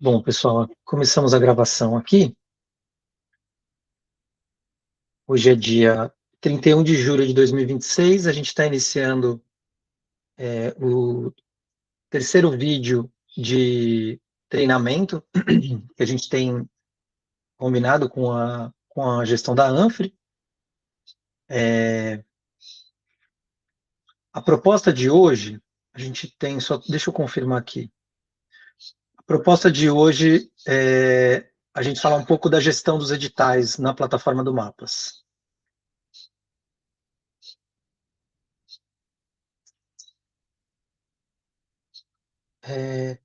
Bom, pessoal, começamos a gravação aqui. Hoje é dia 31 de julho de 2026. A gente está iniciando o terceiro vídeo de treinamento que a gente tem combinado com a gestão da Anfre. A proposta de hoje, a gente tem, só deixa eu confirmar aqui. A proposta de hoje é a gente falar um pouco da gestão dos editais na plataforma do Mapas. Deixa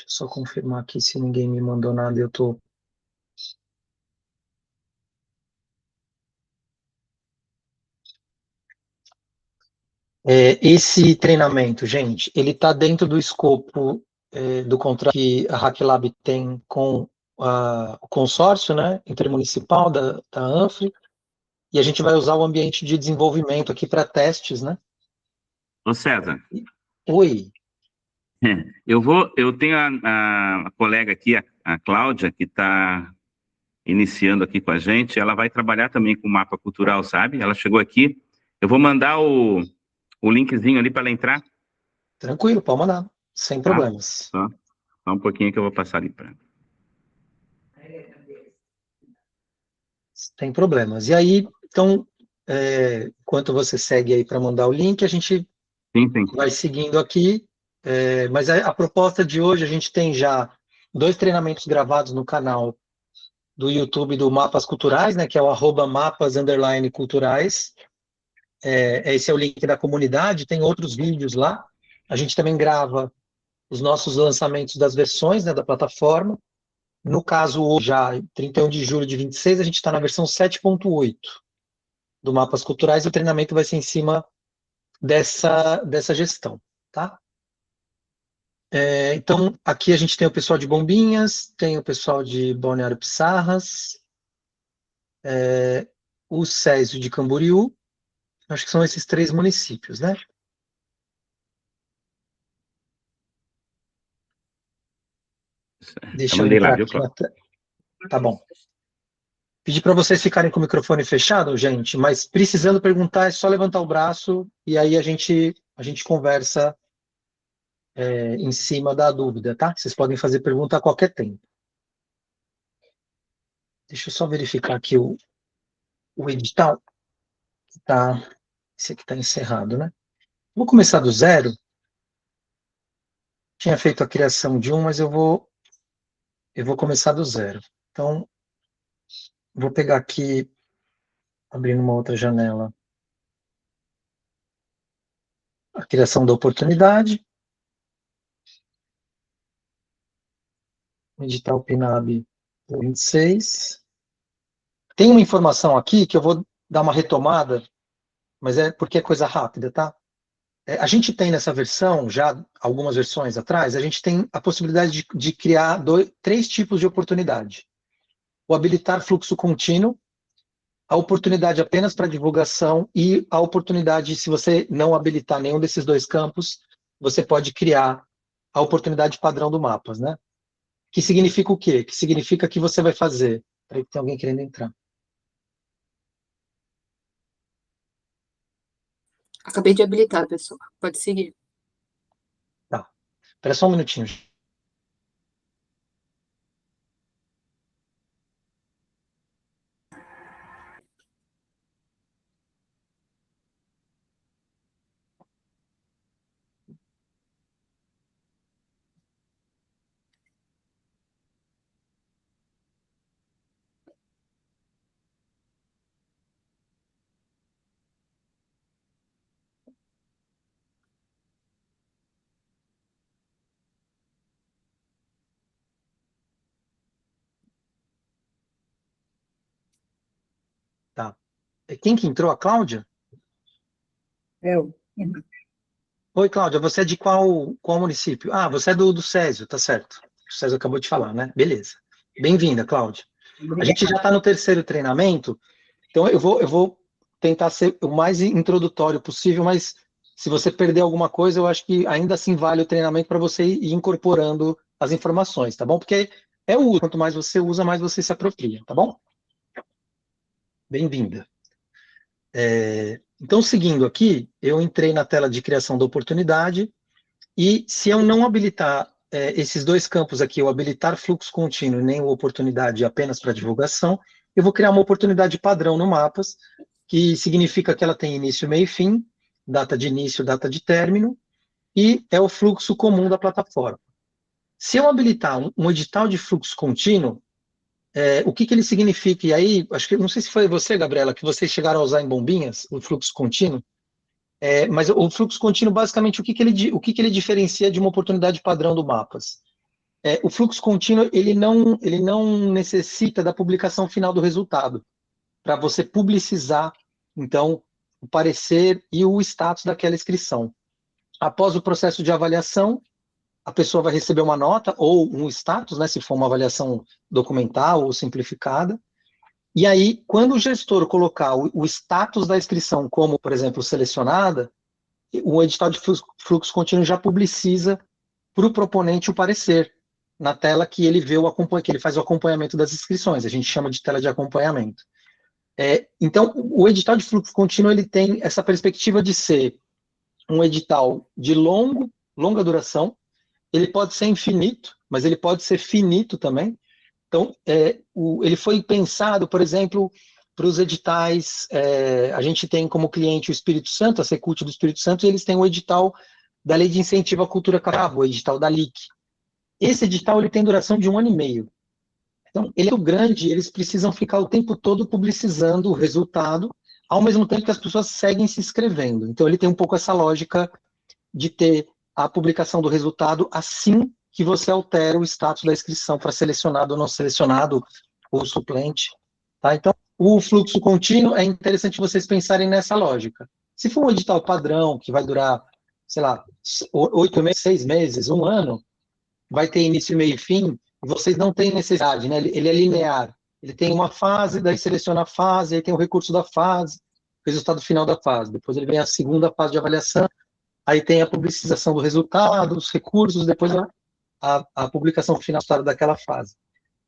eu só confirmar aqui se ninguém me mandou nada. Eu estou. Esse treinamento, gente, ele está dentro do escopo do contrato que a HackLab tem com o consórcio, né, intermunicipal da Anfre, e a gente vai usar o ambiente de desenvolvimento aqui para testes, né? Ô César, Oi. eu tenho a colega aqui, a Cláudia, que está iniciando aqui com a gente. Ela vai trabalhar também com o mapa cultural, sabe? Ela chegou aqui. Eu vou mandar o linkzinho ali para ela entrar. Tranquilo, pode mandar, sem problemas. Só um pouquinho que eu vou passar ali para ela. Sem problemas. E aí, então, enquanto você segue aí para mandar o link, a gente Sim. vai seguindo aqui. Mas a proposta de hoje, a gente tem já 2 treinamentos gravados no canal do YouTube do Mapas Culturais, né, que é o @mapas_culturais. Esse é o link da comunidade, tem outros vídeos lá. A gente também grava os nossos lançamentos das versões, né, da plataforma. No caso, hoje, já 31 de julho de 26, a gente está na versão 7.8 do Mapas Culturais, e o treinamento vai ser em cima dessa gestão, tá? Então, aqui a gente tem o pessoal de Bombinhas, tem o pessoal de Balneário Pissarras, o Césio de Camboriú. Acho que são esses 3 municípios, né? Deixa eu entrar aqui na tela. Tá bom. Pedi para vocês ficarem com o microfone fechado, gente, mas precisando perguntar é só levantar o braço e aí a gente conversa em cima da dúvida, tá? Vocês podem fazer pergunta a qualquer tempo. Deixa eu só verificar aqui o edital. Esse aqui está encerrado, né? Vou começar do zero. Tinha feito a criação de um, mas eu vou começar do zero. Então, vou pegar aqui, abrindo uma outra janela, a criação da oportunidade. Edital PNAB 26. Tem uma informação aqui que eu vou dar uma retomada, mas é porque é coisa rápida, tá? A gente tem nessa versão, já algumas versões atrás, a gente tem a possibilidade de criar 3 tipos de oportunidade. O habilitar fluxo contínuo, a oportunidade apenas para divulgação e a oportunidade, se você não habilitar nenhum desses 2 campos, você pode criar a oportunidade padrão do Mapas, né? Que significa o quê? Que significa que você vai fazer... Peraí, tem alguém querendo entrar. Acabei de habilitar, pessoal. Pode seguir. Tá. Espera só um minutinho. Tá. Quem que entrou? A Cláudia? Eu. Oi, Cláudia, você é de qual município? Ah, você é do Césio, tá certo. O Césio acabou de falar, né? Beleza. Bem-vinda, Cláudia. A gente já está no terceiro treinamento, então eu vou tentar ser o mais introdutório possível, mas se você perder alguma coisa, eu acho que ainda assim vale o treinamento para você ir incorporando as informações, tá bom? Porque é o uso, quanto mais você usa, mais você se apropria, tá bom? Bem-vinda. Então, seguindo aqui, eu entrei na tela de criação da oportunidade, e se eu não habilitar esses dois campos aqui, o habilitar fluxo contínuo e nem o oportunidade apenas para divulgação, eu vou criar uma oportunidade padrão no Mapas, que significa que ela tem início, meio e fim, data de início, data de término, e é o fluxo comum da plataforma. Se eu habilitar um edital de fluxo contínuo, o que ele significa? E aí, acho que, não sei se foi você, Gabriela, que vocês chegaram a usar em Bombinhas, o fluxo contínuo, mas o fluxo contínuo, basicamente, o que ele diferencia de uma oportunidade padrão do Mapas? O fluxo contínuo, ele não necessita da publicação final do resultado, para você publicizar, então, o parecer e o status daquela inscrição. Após o processo de avaliação, a pessoa vai receber uma nota ou um status, né, se for uma avaliação documental ou simplificada. E aí, quando o gestor colocar o status da inscrição como, por exemplo, selecionada, o edital de fluxo contínuo já publiciza para o proponente o parecer, na tela que ele vê que ele faz o acompanhamento das inscrições. A gente chama de tela de acompanhamento. Então, o edital de fluxo contínuo ele tem essa perspectiva de ser um edital de longa duração. Ele pode ser infinito, mas ele pode ser finito também. Então, ele foi pensado, por exemplo, para os editais, a gente tem como cliente o Espírito Santo, a Secult do Espírito Santo, e eles têm o edital da Lei de Incentivo à Cultura Cabo, o edital da LIC. Esse edital ele tem duração de 1 ano e meio. Então, ele é muito grande, eles precisam ficar o tempo todo publicizando o resultado, ao mesmo tempo que as pessoas seguem se inscrevendo. Então, ele tem um pouco essa lógica de ter a publicação do resultado assim que você altera o status da inscrição para selecionado ou não selecionado, ou suplente. Tá? Então, o fluxo contínuo é interessante vocês pensarem nessa lógica. Se for um edital padrão, que vai durar, sei lá, 8 meses, 6 meses, 1 ano, vai ter início, meio e fim, vocês não têm necessidade, né? Ele é linear. Ele tem uma fase, daí seleciona a fase, aí tem o recurso da fase, o resultado final da fase. Depois ele vem a segunda fase de avaliação, aí tem a publicização do resultado, os recursos, depois a publicação final daquela fase.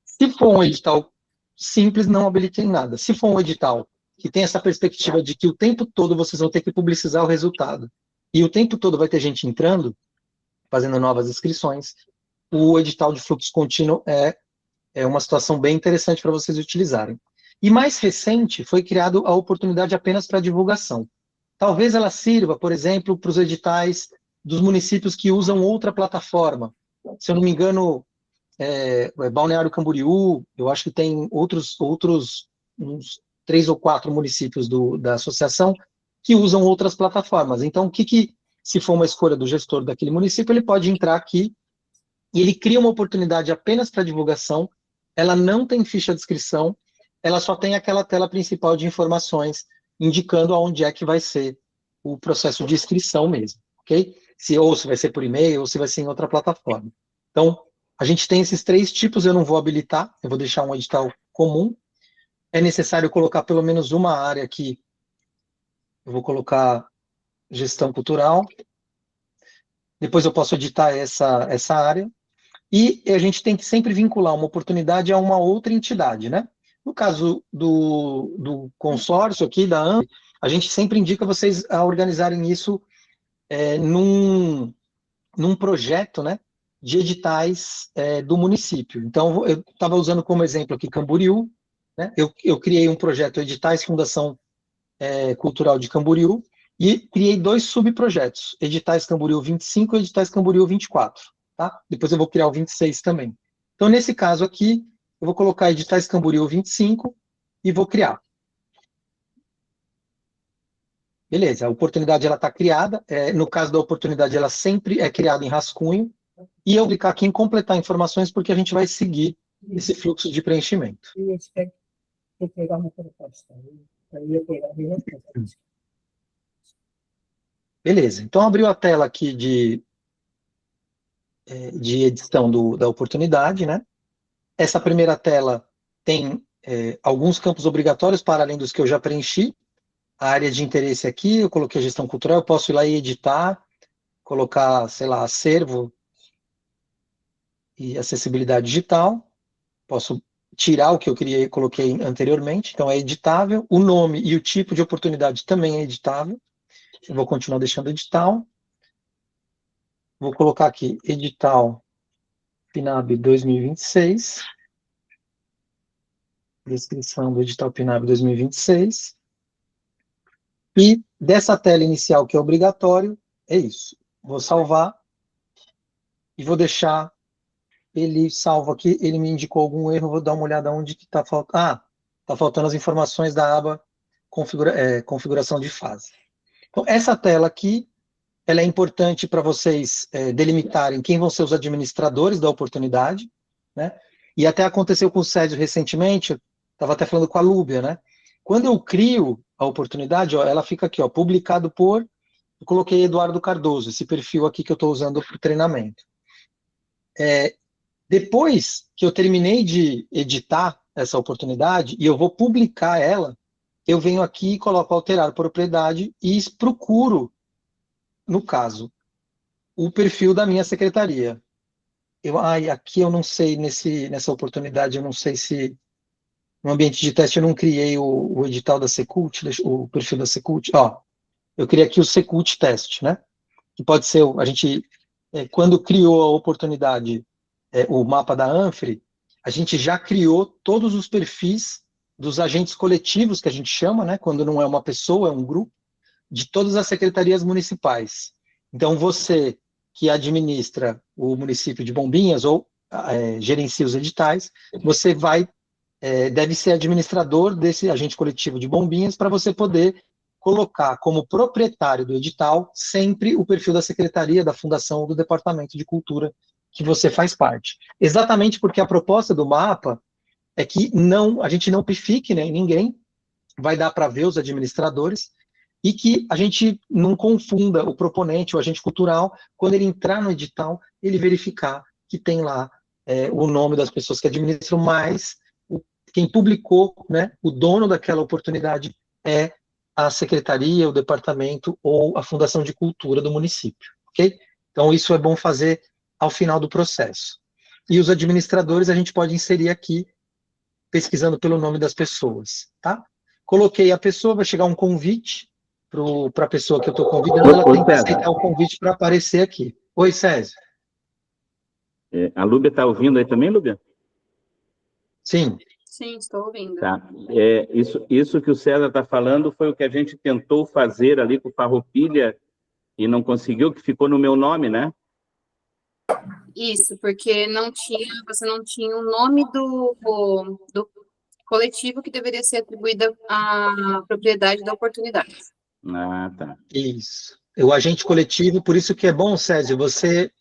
Se for um edital simples, não habilitem nada. Se for um edital que tem essa perspectiva de que o tempo todo vocês vão ter que publicizar o resultado, e o tempo todo vai ter gente entrando, fazendo novas inscrições, o edital de fluxo contínuo é uma situação bem interessante para vocês utilizarem. E mais recente, foi criado a oportunidade apenas para divulgação. Talvez ela sirva, por exemplo, para os editais dos municípios que usam outra plataforma. Se eu não me engano, Balneário Camboriú, eu acho que tem outros uns 3 ou 4 municípios da associação que usam outras plataformas. Então, se for uma escolha do gestor daquele município, ele pode entrar aqui e ele cria uma oportunidade apenas para divulgação, ela não tem ficha de inscrição, ela só tem aquela tela principal de informações, indicando aonde é que vai ser o processo de inscrição mesmo, ok? Ou se vai ser por e-mail, ou se vai ser em outra plataforma. Então, a gente tem esses 3 tipos, eu não vou habilitar, eu vou deixar um edital comum. É necessário colocar pelo menos uma área aqui, eu vou colocar gestão cultural, depois eu posso editar essa área, e a gente tem que sempre vincular uma oportunidade a uma outra entidade, né? No caso do consórcio aqui, da AMP, a gente sempre indica vocês a organizarem isso num projeto, né, de editais do município. Então, eu estava usando como exemplo aqui Camboriú, né? Eu criei um projeto Editais Fundação Cultural de Camboriú, e criei 2 subprojetos, Editais Camboriú 25 e Editais Camboriú 24. Tá? Depois eu vou criar o 26 também. Então, nesse caso aqui, eu vou colocar Editais Camboriú 25 e vou criar. Beleza, a oportunidade está criada. No caso da oportunidade, ela sempre é criada em rascunho. E eu vou clicar aqui em completar informações, porque a gente vai seguir esse fluxo de preenchimento. Beleza, então abriu a tela aqui de edição da oportunidade, né? Essa primeira tela tem alguns campos obrigatórios, para além dos que eu já preenchi. a área de interesse aqui, eu coloquei gestão cultural, eu posso ir lá e editar, colocar, sei lá, acervo e acessibilidade digital, posso tirar o que eu coloquei anteriormente, então é editável, o nome e o tipo de oportunidade também é editável, eu vou continuar deixando edital, vou colocar aqui, edital PNAB 2026, descrição do edital PNAB 2026, e dessa tela inicial que é obrigatório, é isso, vou salvar, e vou deixar ele salvo aqui, ele me indicou algum erro, vou dar uma olhada onde que está faltando. Ah, está faltando as informações da aba configuração de fase. Então, essa tela aqui, ela é importante para vocês delimitarem quem vão ser os administradores da oportunidade, né? E até aconteceu com o Césio recentemente, eu estava até falando com a Lúbia, né? Quando eu crio a oportunidade, ó, ela fica aqui, ó, publicado por, eu coloquei Eduardo Cardoso, esse perfil aqui que eu estou usando para o treinamento. Depois que eu terminei de editar essa oportunidade e eu vou publicar ela, eu venho aqui e coloco alterar propriedade e procuro, no caso, o perfil da minha secretaria. Aqui eu não sei, nessa oportunidade, eu não sei se no ambiente de teste eu não criei o edital da Secult, o perfil da Secult. Ó, eu criei aqui o Secult Test, né? Que pode ser, a gente, quando criou a oportunidade, o mapa da Anfre, a gente já criou todos os perfis dos agentes coletivos, que a gente chama, né, quando não é uma pessoa, é um grupo, de todas as secretarias municipais. Então, você que administra o município de Bombinhas ou gerencia os editais, você deve ser administrador desse agente coletivo de Bombinhas para você poder colocar como proprietário do edital sempre o perfil da secretaria, da fundação ou do departamento de cultura que você faz parte. Exatamente porque a proposta do mapa é que a gente não pifique, né, ninguém, vai dar para ver os administradores, e que a gente não confunda o proponente, o agente cultural, quando ele entrar no edital, ele verificar que tem lá o nome das pessoas que administram, mas quem publicou, né, o dono daquela oportunidade é a secretaria, o departamento ou a fundação de cultura do município, ok? Então, isso é bom fazer ao final do processo. E os administradores a gente pode inserir aqui, pesquisando pelo nome das pessoas, tá? Coloquei a pessoa, vai chegar um convite para a pessoa que eu estou convidando, ela tem que aceitar o convite para aparecer aqui. Oi, Césio. A Lúbia está ouvindo aí também, Lúbia? Sim. Sim, estou ouvindo. Tá. Isso que o César está falando foi o que a gente tentou fazer ali com o Farroupilha e não conseguiu, que ficou no meu nome, né? Isso, porque você não tinha o nome do coletivo que deveria ser atribuída à propriedade da oportunidade. Ah, tá. Isso. O agente coletivo, por isso que é bom, Césio, você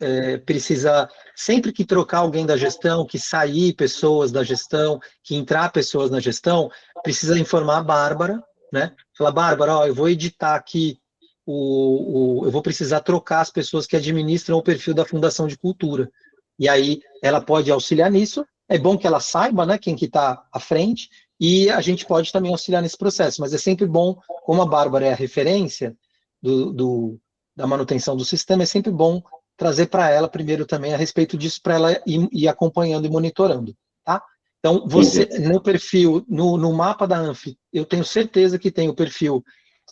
precisa, sempre que trocar alguém da gestão, que sair pessoas da gestão, que entrar pessoas na gestão, precisa informar a Bárbara, né? Falar, Bárbara, ó, eu vou editar aqui, eu vou precisar trocar as pessoas que administram o perfil da Fundação de Cultura. E aí ela pode auxiliar nisso, é bom que ela saiba, né, quem que está à frente, e a gente pode também auxiliar nesse processo, mas é sempre bom, como a Bárbara é a referência da manutenção do sistema, é sempre bom trazer para ela primeiro também a respeito disso, para ela ir acompanhando e monitorando, tá? Então, você, no perfil, no mapa da ANF, eu tenho certeza que tem o perfil,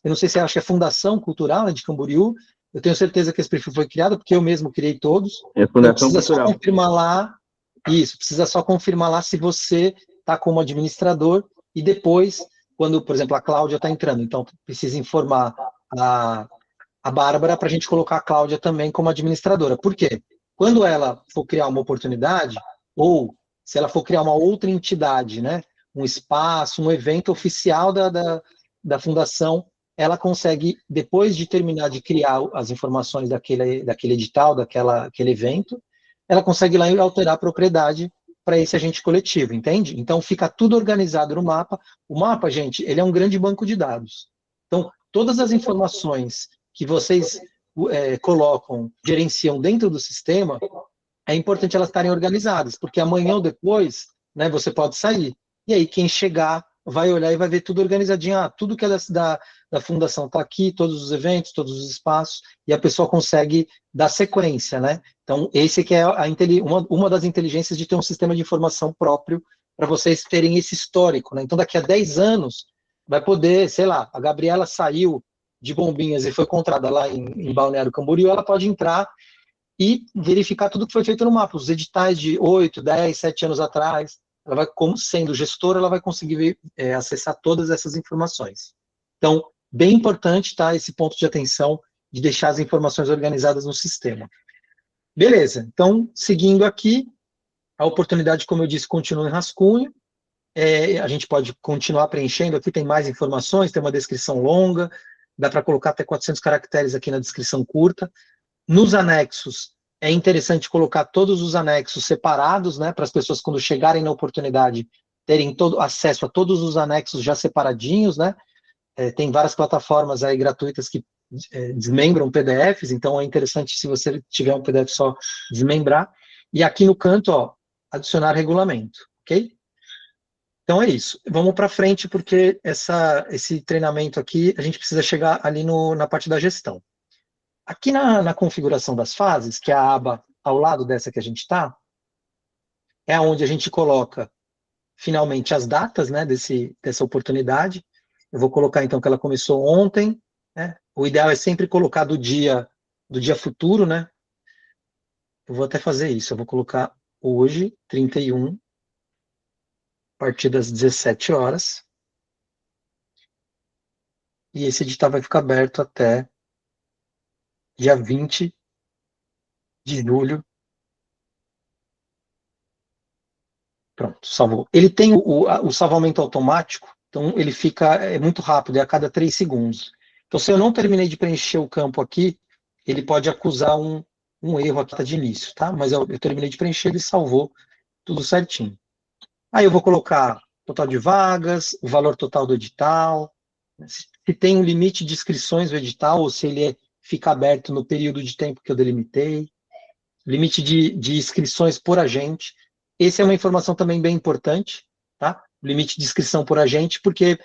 eu não sei se acha que é Fundação Cultural, né, de Camboriú, eu tenho certeza que esse perfil foi criado, porque eu mesmo criei todos. É Fundação então, precisa Cultural. Só confirmar lá, precisa só confirmar lá se você está como administrador, e depois, quando, por exemplo, a Cláudia está entrando, então precisa informar a Bárbara para a gente colocar a Cláudia também como administradora. Por quê? Quando ela for criar uma oportunidade, ou se ela for criar uma outra entidade, né, um espaço, um evento oficial da fundação, ela consegue, depois de terminar de criar as informações daquele edital, daquele evento, ela consegue ir lá e alterar a propriedade para esse agente coletivo, entende? Então, fica tudo organizado no mapa. O mapa, gente, ele é um grande banco de dados. Então, todas as informações que vocês colocam, gerenciam dentro do sistema, é importante elas estarem organizadas, porque amanhã ou depois, né, você pode sair. E aí, quem chegar vai olhar e vai ver tudo organizadinho. Ah, tudo que é da fundação está aqui, todos os eventos, todos os espaços, e a pessoa consegue dar sequência, né? Então, esse que é uma das inteligências de ter um sistema de informação próprio para vocês terem esse histórico, né? Então, daqui a 10 anos, vai poder, sei lá, a Gabriela saiu de Bombinhas e foi contratada lá em Balneário Camboriú, ela pode entrar e verificar tudo que foi feito no mapa, os editais de 8, 10, 7 anos atrás. Ela vai, como sendo gestora, ela vai conseguir acessar todas essas informações. Então, bem importante, tá, esse ponto de atenção de deixar as informações organizadas no sistema. Beleza, então, seguindo aqui, a oportunidade, como eu disse, continua em rascunho. A gente pode continuar preenchendo, aqui tem mais informações, tem uma descrição longa, dá para colocar até 400 caracteres aqui na descrição curta. Nos anexos, é interessante colocar todos os anexos separados, né, para as pessoas, quando chegarem na oportunidade, terem todo acesso a todos os anexos já separadinhos, né? Tem várias plataformas aí gratuitas que desmembram PDFs, então é interessante, se você tiver um PDF, só desmembrar. E aqui no canto, ó, adicionar regulamento, ok? Então é isso. Vamos para frente, porque esse treinamento aqui, a gente precisa chegar ali na parte da gestão. Aqui na configuração das fases, que é a aba ao lado dessa que a gente está, é onde a gente coloca, finalmente, as datas, né, dessa oportunidade. Eu vou colocar, então, que ela começou ontem, né? O ideal é sempre colocar do dia futuro, né? Eu vou até fazer isso, eu vou colocar hoje, 31, a partir das 17 horas. E esse edital vai ficar aberto até dia 20 de julho. Pronto, salvou. Ele tem o salvamento automático, então ele fica muito rápido, é a cada 3 segundos. Então, se eu não terminei de preencher o campo aqui, ele pode acusar um erro aqui de início, tá? Mas eu terminei de preencher, ele salvou tudo certinho. Aí eu vou colocar total de vagas, o valor total do edital, se tem um limite de inscrições no edital, ou se ele fica aberto no período de tempo que eu delimitei, limite de inscrições por agente. Essa é uma informação também bem importante, tá? Limite de inscrição por agente, porque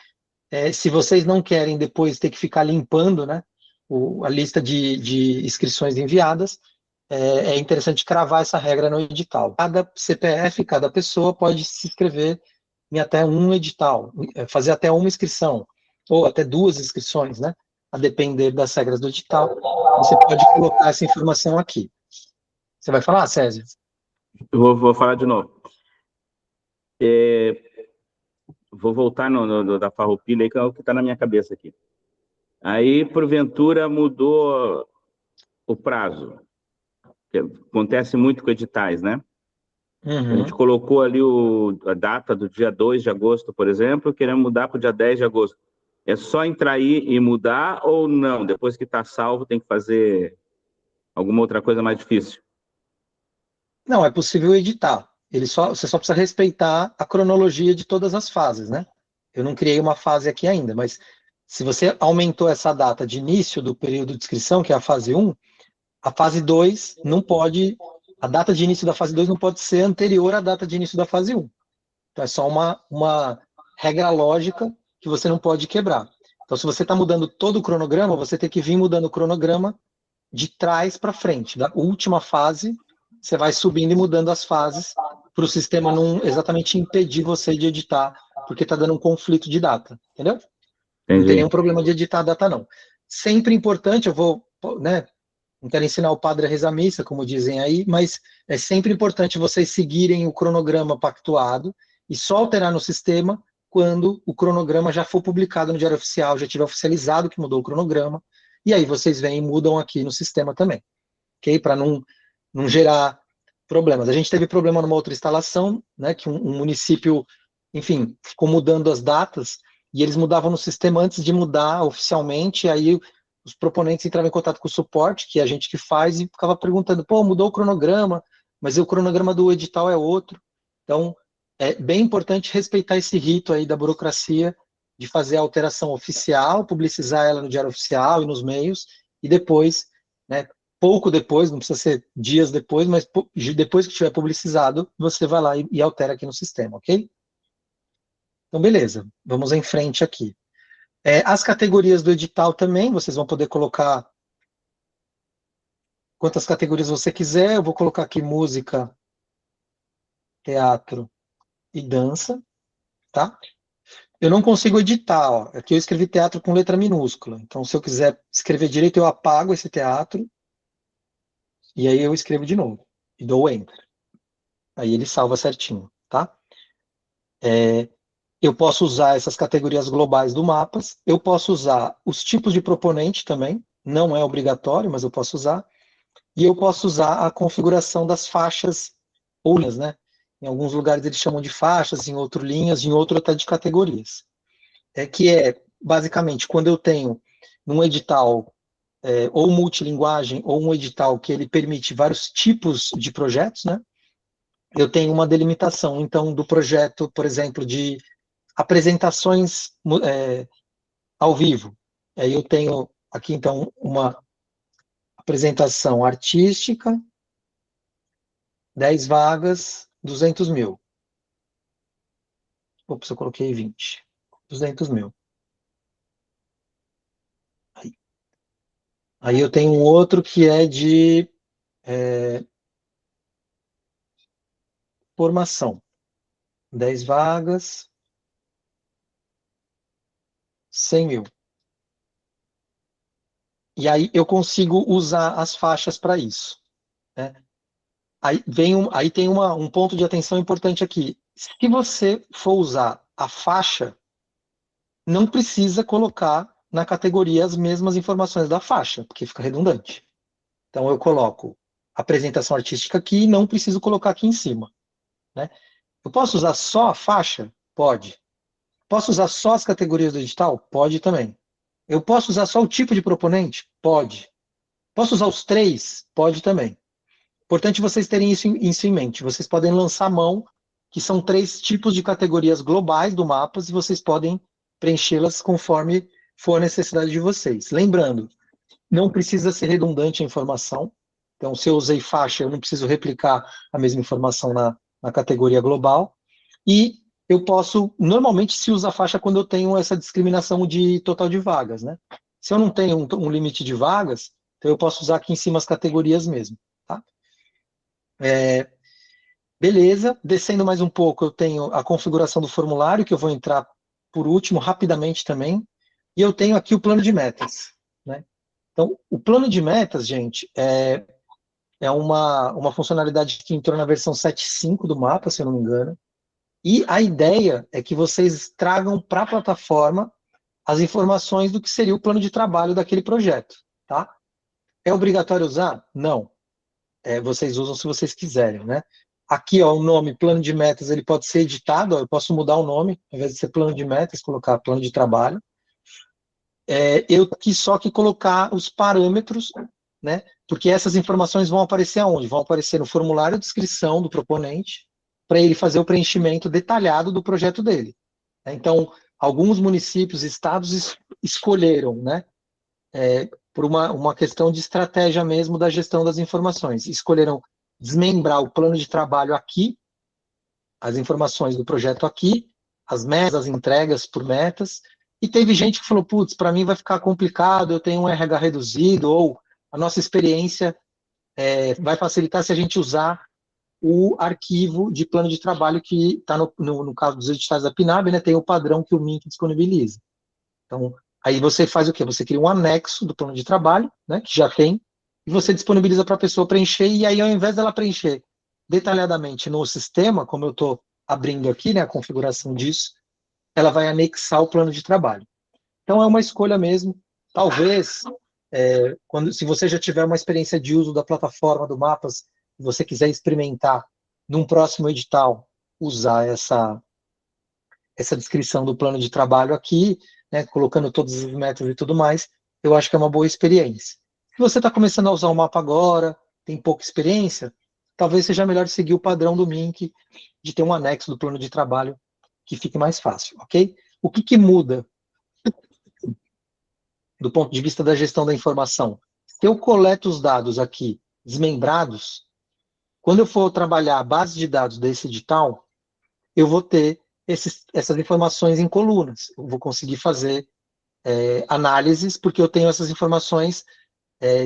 se vocês não querem depois ter que ficar limpando, né, a lista de inscrições enviadas, é interessante cravar essa regra no edital. Cada CPF, cada pessoa pode se inscrever em até um edital, fazer até uma inscrição, ou até 2 inscrições, né? A depender das regras do edital. Você pode colocar essa informação aqui. Você vai falar, César? Eu vou falar de novo. Vou voltar no da Farroupilha, que é o que está na minha cabeça aqui. Aí, porventura, mudou o prazo. Acontece muito com editais, né? Uhum. A gente colocou ali a data do dia 2 de agosto, por exemplo, queremos mudar para o dia 10 de agosto. É só entrar aí e mudar ou não? Depois que está salvo, tem que fazer alguma outra coisa mais difícil? Não, é possível editar. Você só precisa respeitar a cronologia de todas as fases, né? Eu não criei uma fase aqui ainda, mas se você aumentou essa data de início do período de inscrição, que é a fase 1, a fase 2 não pode, a data de início da fase 2 não pode ser anterior à data de início da fase 1. Então é só uma regra lógica que você não pode quebrar. Então, se você está mudando todo o cronograma, você tem que vir mudando o cronograma de trás para frente. Da última fase, você vai subindo e mudando as fases para o sistema não exatamente impedir você de editar, porque está dando um conflito de data, entendeu? Entendi. Não tem nenhum problema de editar a data, não. Sempre importante, eu vou, né, não quero ensinar o padre a rezar missa, como dizem aí, mas é sempre importante vocês seguirem o cronograma pactuado e só alterar no sistema quando o cronograma já for publicado no Diário Oficial, já tiver oficializado que mudou o cronograma, e aí vocês vêm e mudam aqui no sistema também, ok? Para não gerar problemas. A gente teve problema numa outra instalação, né, que um município, enfim, ficou mudando as datas, e eles mudavam no sistema antes de mudar oficialmente, e aí os proponentes entravam em contato com o suporte, que é a gente que faz, e ficava perguntando, pô, mudou o cronograma, mas o cronograma do edital é outro. Então, é bem importante respeitar esse rito aí da burocracia, de fazer a alteração oficial, publicizar ela no Diário Oficial e nos meios, e depois, né, pouco depois, não precisa ser dias depois, mas depois que tiver publicizado, você vai lá e altera aqui no sistema, ok? Então, beleza, vamos em frente aqui. As categorias do edital também, vocês vão poder colocar quantas categorias você quiser. Eu vou colocar aqui música, teatro e dança, tá? Eu não consigo editar, ó. Aqui eu escrevi teatro com letra minúscula. Então, se eu quiser escrever direito, eu apago esse teatro e aí eu escrevo de novo e dou Enter. Aí ele salva certinho, tá? Eu posso usar essas categorias globais do mapas, eu posso usar os tipos de proponente também, não é obrigatório, mas eu posso usar, e eu posso usar a configuração das faixas ou linhas, né? Em alguns lugares eles chamam de faixas, em outros linhas, em outro até de categorias. Que é, basicamente, quando eu tenho num edital ou multilinguagem, ou um edital que ele permite vários tipos de projetos, né? Eu tenho uma delimitação, então, do projeto, por exemplo, de apresentações ao vivo. Aí eu tenho aqui, então, uma apresentação artística, 10 vagas, 200 mil. Ops, eu coloquei 20. 200 mil. Aí eu tenho um outro que é de formação. 10 vagas, 100 mil. E aí eu consigo usar as faixas para isso. Né? Aí tem um ponto de atenção importante aqui. Se você for usar a faixa, não precisa colocar na categoria as mesmas informações da faixa, porque fica redundante. Então eu coloco apresentação artística aqui e não preciso colocar aqui em cima. Né? Eu posso usar só a faixa? Pode. Posso usar só as categorias do edital? Pode também. Eu posso usar só o tipo de proponente? Pode. Posso usar os três? Pode também. Importante vocês terem isso em mente. Vocês podem lançar mão, que são 3 tipos de categorias globais do mapas, e vocês podem preenchê-las conforme for a necessidade de vocês. Lembrando, não precisa ser redundante a informação. Então, se eu usei faixa, eu não preciso replicar a mesma informação na categoria global. E eu posso, normalmente se usa faixa quando eu tenho essa discriminação de total de vagas, né? Se eu não tenho um limite de vagas, então eu posso usar aqui em cima as categorias mesmo, tá? Beleza, descendo mais um pouco, eu tenho a configuração do formulário, que eu vou entrar por último, rapidamente também, e eu tenho aqui o plano de metas, né? Então, o plano de metas, gente, é uma funcionalidade que entrou na versão 7.5 do mapa, se eu não me engano, e a ideia é que vocês tragam para a plataforma as informações do que seria o plano de trabalho daquele projeto, tá? É obrigatório usar? Não. Vocês usam se vocês quiserem, né? Aqui, ó, o nome, plano de metas, ele pode ser editado, ó, eu posso mudar o nome, ao invés de ser plano de metas, colocar plano de trabalho. Eu quis só que colocar os parâmetros, né? Porque essas informações vão aparecer aonde? Vão aparecer no formulário de inscrição do proponente, para ele fazer o preenchimento detalhado do projeto dele. Então, alguns municípios, estados escolheram, né? Por uma questão de estratégia mesmo da gestão das informações. Escolheram desmembrar o plano de trabalho aqui, as informações do projeto aqui, as metas, as entregas por metas, e teve gente que falou, putz, para mim vai ficar complicado, eu tenho um RH reduzido, ou a nossa experiência vai facilitar se a gente usar o arquivo de plano de trabalho que está no caso dos editais da PNAB, né, tem o padrão que o MINC disponibiliza. Então, aí você faz o quê? Você cria um anexo do plano de trabalho, né, que já tem, e você disponibiliza para a pessoa preencher, e aí ao invés dela preencher detalhadamente no sistema, como eu estou abrindo aqui, né, a configuração disso, ela vai anexar o plano de trabalho. Então é uma escolha mesmo, talvez, se você já tiver uma experiência de uso da plataforma do Mapas, e você quiser experimentar num próximo edital, usar essa descrição do plano de trabalho aqui, né, colocando todos os métodos e tudo mais, eu acho que é uma boa experiência. Se você está começando a usar o mapa agora, tem pouca experiência, talvez seja melhor seguir o padrão do MINC de ter um anexo do plano de trabalho que fique mais fácil, ok? O que muda do ponto de vista da gestão da informação? Se eu coleto os dados aqui desmembrados, quando eu for trabalhar a base de dados desse edital, eu vou ter essas informações em colunas. Eu vou conseguir fazer análises, porque eu tenho essas informações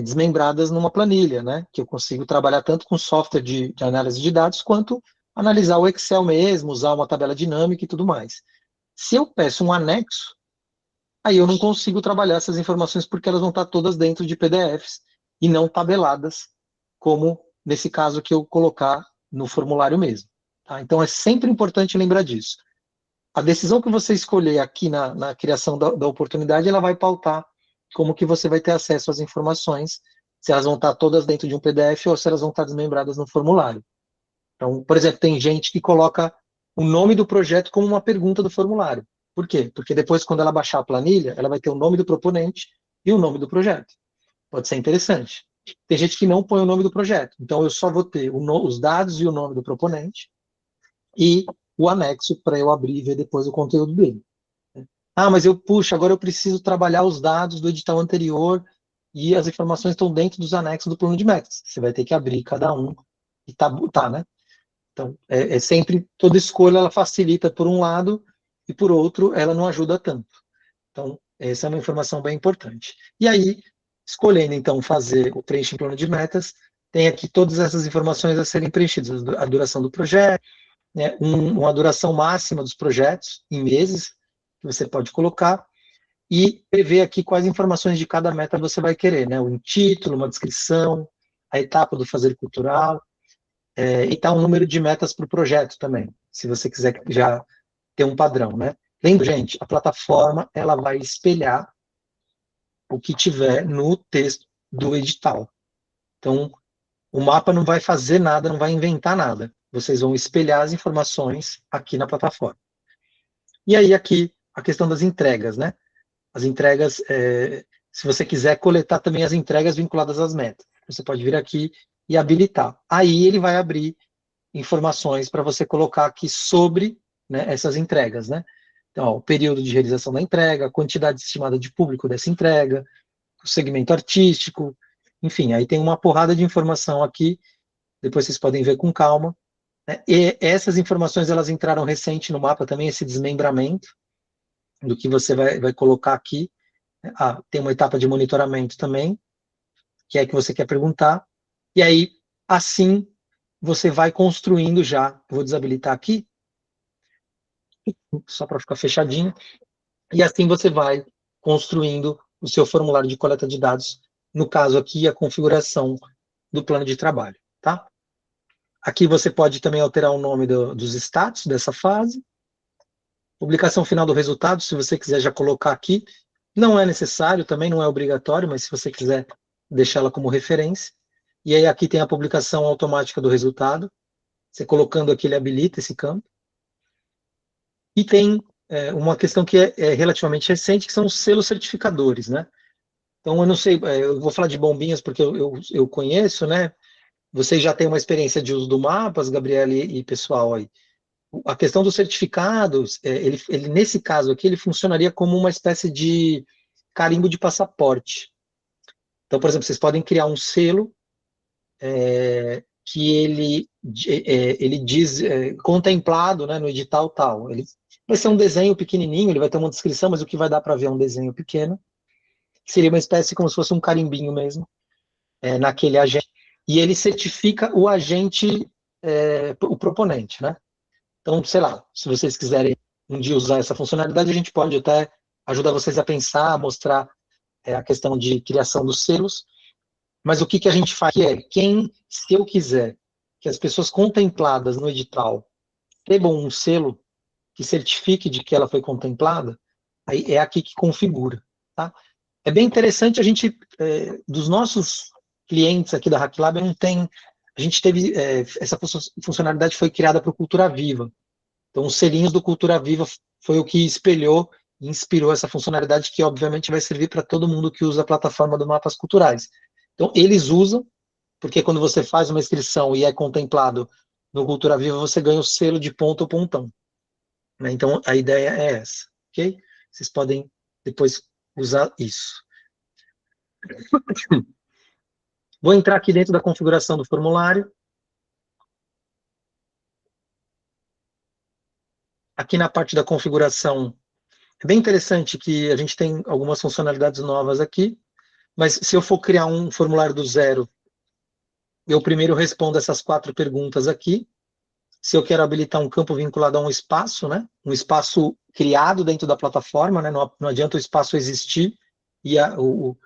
desmembradas numa planilha, né? Que eu consigo trabalhar tanto com software de análise de dados, quanto analisar o Excel mesmo, usar uma tabela dinâmica e tudo mais. Se eu peço um anexo, aí eu não consigo trabalhar essas informações porque elas vão estar todas dentro de PDFs e não tabeladas, como nesse caso que eu colocar no formulário mesmo. Tá? Então é sempre importante lembrar disso. A decisão que você escolher aqui na criação da oportunidade, ela vai pautar como que você vai ter acesso às informações, se elas vão estar todas dentro de um PDF ou se elas vão estar desmembradas no formulário. Então, por exemplo, tem gente que coloca o nome do projeto como uma pergunta do formulário. Por quê? Porque depois, quando ela baixar a planilha, ela vai ter o nome do proponente e o nome do projeto. Pode ser interessante. Tem gente que não põe o nome do projeto. Então, eu só vou ter os dados e o nome do proponente e o anexo para eu abrir e ver depois o conteúdo dele. Ah, mas puxa, agora eu preciso trabalhar os dados do edital anterior e as informações estão dentro dos anexos do plano de metas. Você vai ter que abrir cada um e tá, né? Então, sempre, toda escolha, ela facilita por um lado e por outro, ela não ajuda tanto. Então, essa é uma informação bem importante. E aí, escolhendo, então, fazer o preenchimento plano de metas, tem aqui todas essas informações a serem preenchidas. A duração do projeto, né, uma duração máxima dos projetos, em meses, que você pode colocar, e prever aqui quais informações de cada meta você vai querer, né? Um título, uma descrição, a etapa do fazer cultural, e tá um número de metas para o projeto também, se você quiser já ter um padrão, né? Lembra, gente, a plataforma, ela vai espelhar o que tiver no texto do edital. Então, o mapa não vai fazer nada, não vai inventar nada. Vocês vão espelhar as informações aqui na plataforma. E aí, aqui, a questão das entregas, né? As entregas, se você quiser coletar também as entregas vinculadas às metas, você pode vir aqui e habilitar. Aí ele vai abrir informações para você colocar aqui sobre, né, essas entregas, né? Então, ó, o período de realização da entrega, a quantidade estimada de público dessa entrega, o segmento artístico, enfim, aí tem uma porrada de informação aqui, depois vocês podem ver com calma, né? E essas informações, elas entraram recente no mapa também, esse desmembramento do que você vai colocar aqui. Tem uma etapa de monitoramento também, que é que você quer perguntar, e aí, assim, você vai construindo já, vou desabilitar aqui, só para ficar fechadinho, e assim você vai construindo o seu formulário de coleta de dados, no caso aqui, a configuração do plano de trabalho, tá? Aqui você pode também alterar o nome dos status dessa fase, publicação final do resultado, se você quiser já colocar aqui, não é necessário, também não é obrigatório, mas se você quiser deixá-la como referência, e aí aqui tem a publicação automática do resultado, você colocando aqui ele habilita esse campo, e tem uma questão que é relativamente recente, que são os selos certificadores, né? Então, eu não sei, eu vou falar de bombinhas porque eu conheço, né? Vocês já têm uma experiência de uso do Mapas, Gabriela e pessoal aí. A questão dos certificados, ele, nesse caso aqui, ele funcionaria como uma espécie de carimbo de passaporte. Então, por exemplo, vocês podem criar um selo que ele diz contemplado, né, no edital tal. Ele vai ser um desenho pequenininho, ele vai ter uma descrição, mas o que vai dar para ver é um desenho pequeno. Seria uma espécie como se fosse um carimbinho mesmo, naquele agente. E ele certifica o agente, o proponente, né? Então, sei lá, se vocês quiserem um dia usar essa funcionalidade, a gente pode até ajudar vocês a pensar, a mostrar a questão de criação dos selos. Mas o que a gente faz se eu quiser que as pessoas contempladas no edital recebam um selo que certifique de que ela foi contemplada, aí é aqui que configura, tá? É bem interessante, a gente, dos nossos clientes aqui da HackLab, a gente teve, essa funcionalidade foi criada para o Cultura Viva. Então, os selinhos do Cultura Viva foi o que espelhou e inspirou essa funcionalidade, que obviamente vai servir para todo mundo que usa a plataforma do Mapas Culturais. Então, eles usam, porque quando você faz uma inscrição e é contemplado no Cultura Viva, você ganha o selo de ponto ou pontão. Né? Então, a ideia é essa, ok? Vocês podem depois usar isso. Vou entrar aqui dentro da configuração do formulário. Aqui na parte da configuração, é bem interessante que a gente tem algumas funcionalidades novas aqui, mas se eu for criar um formulário do zero, eu primeiro respondo essas 4 perguntas aqui. Se eu quero habilitar um campo vinculado a um espaço, né? Um espaço criado dentro da plataforma, né? Não adianta o espaço existir e o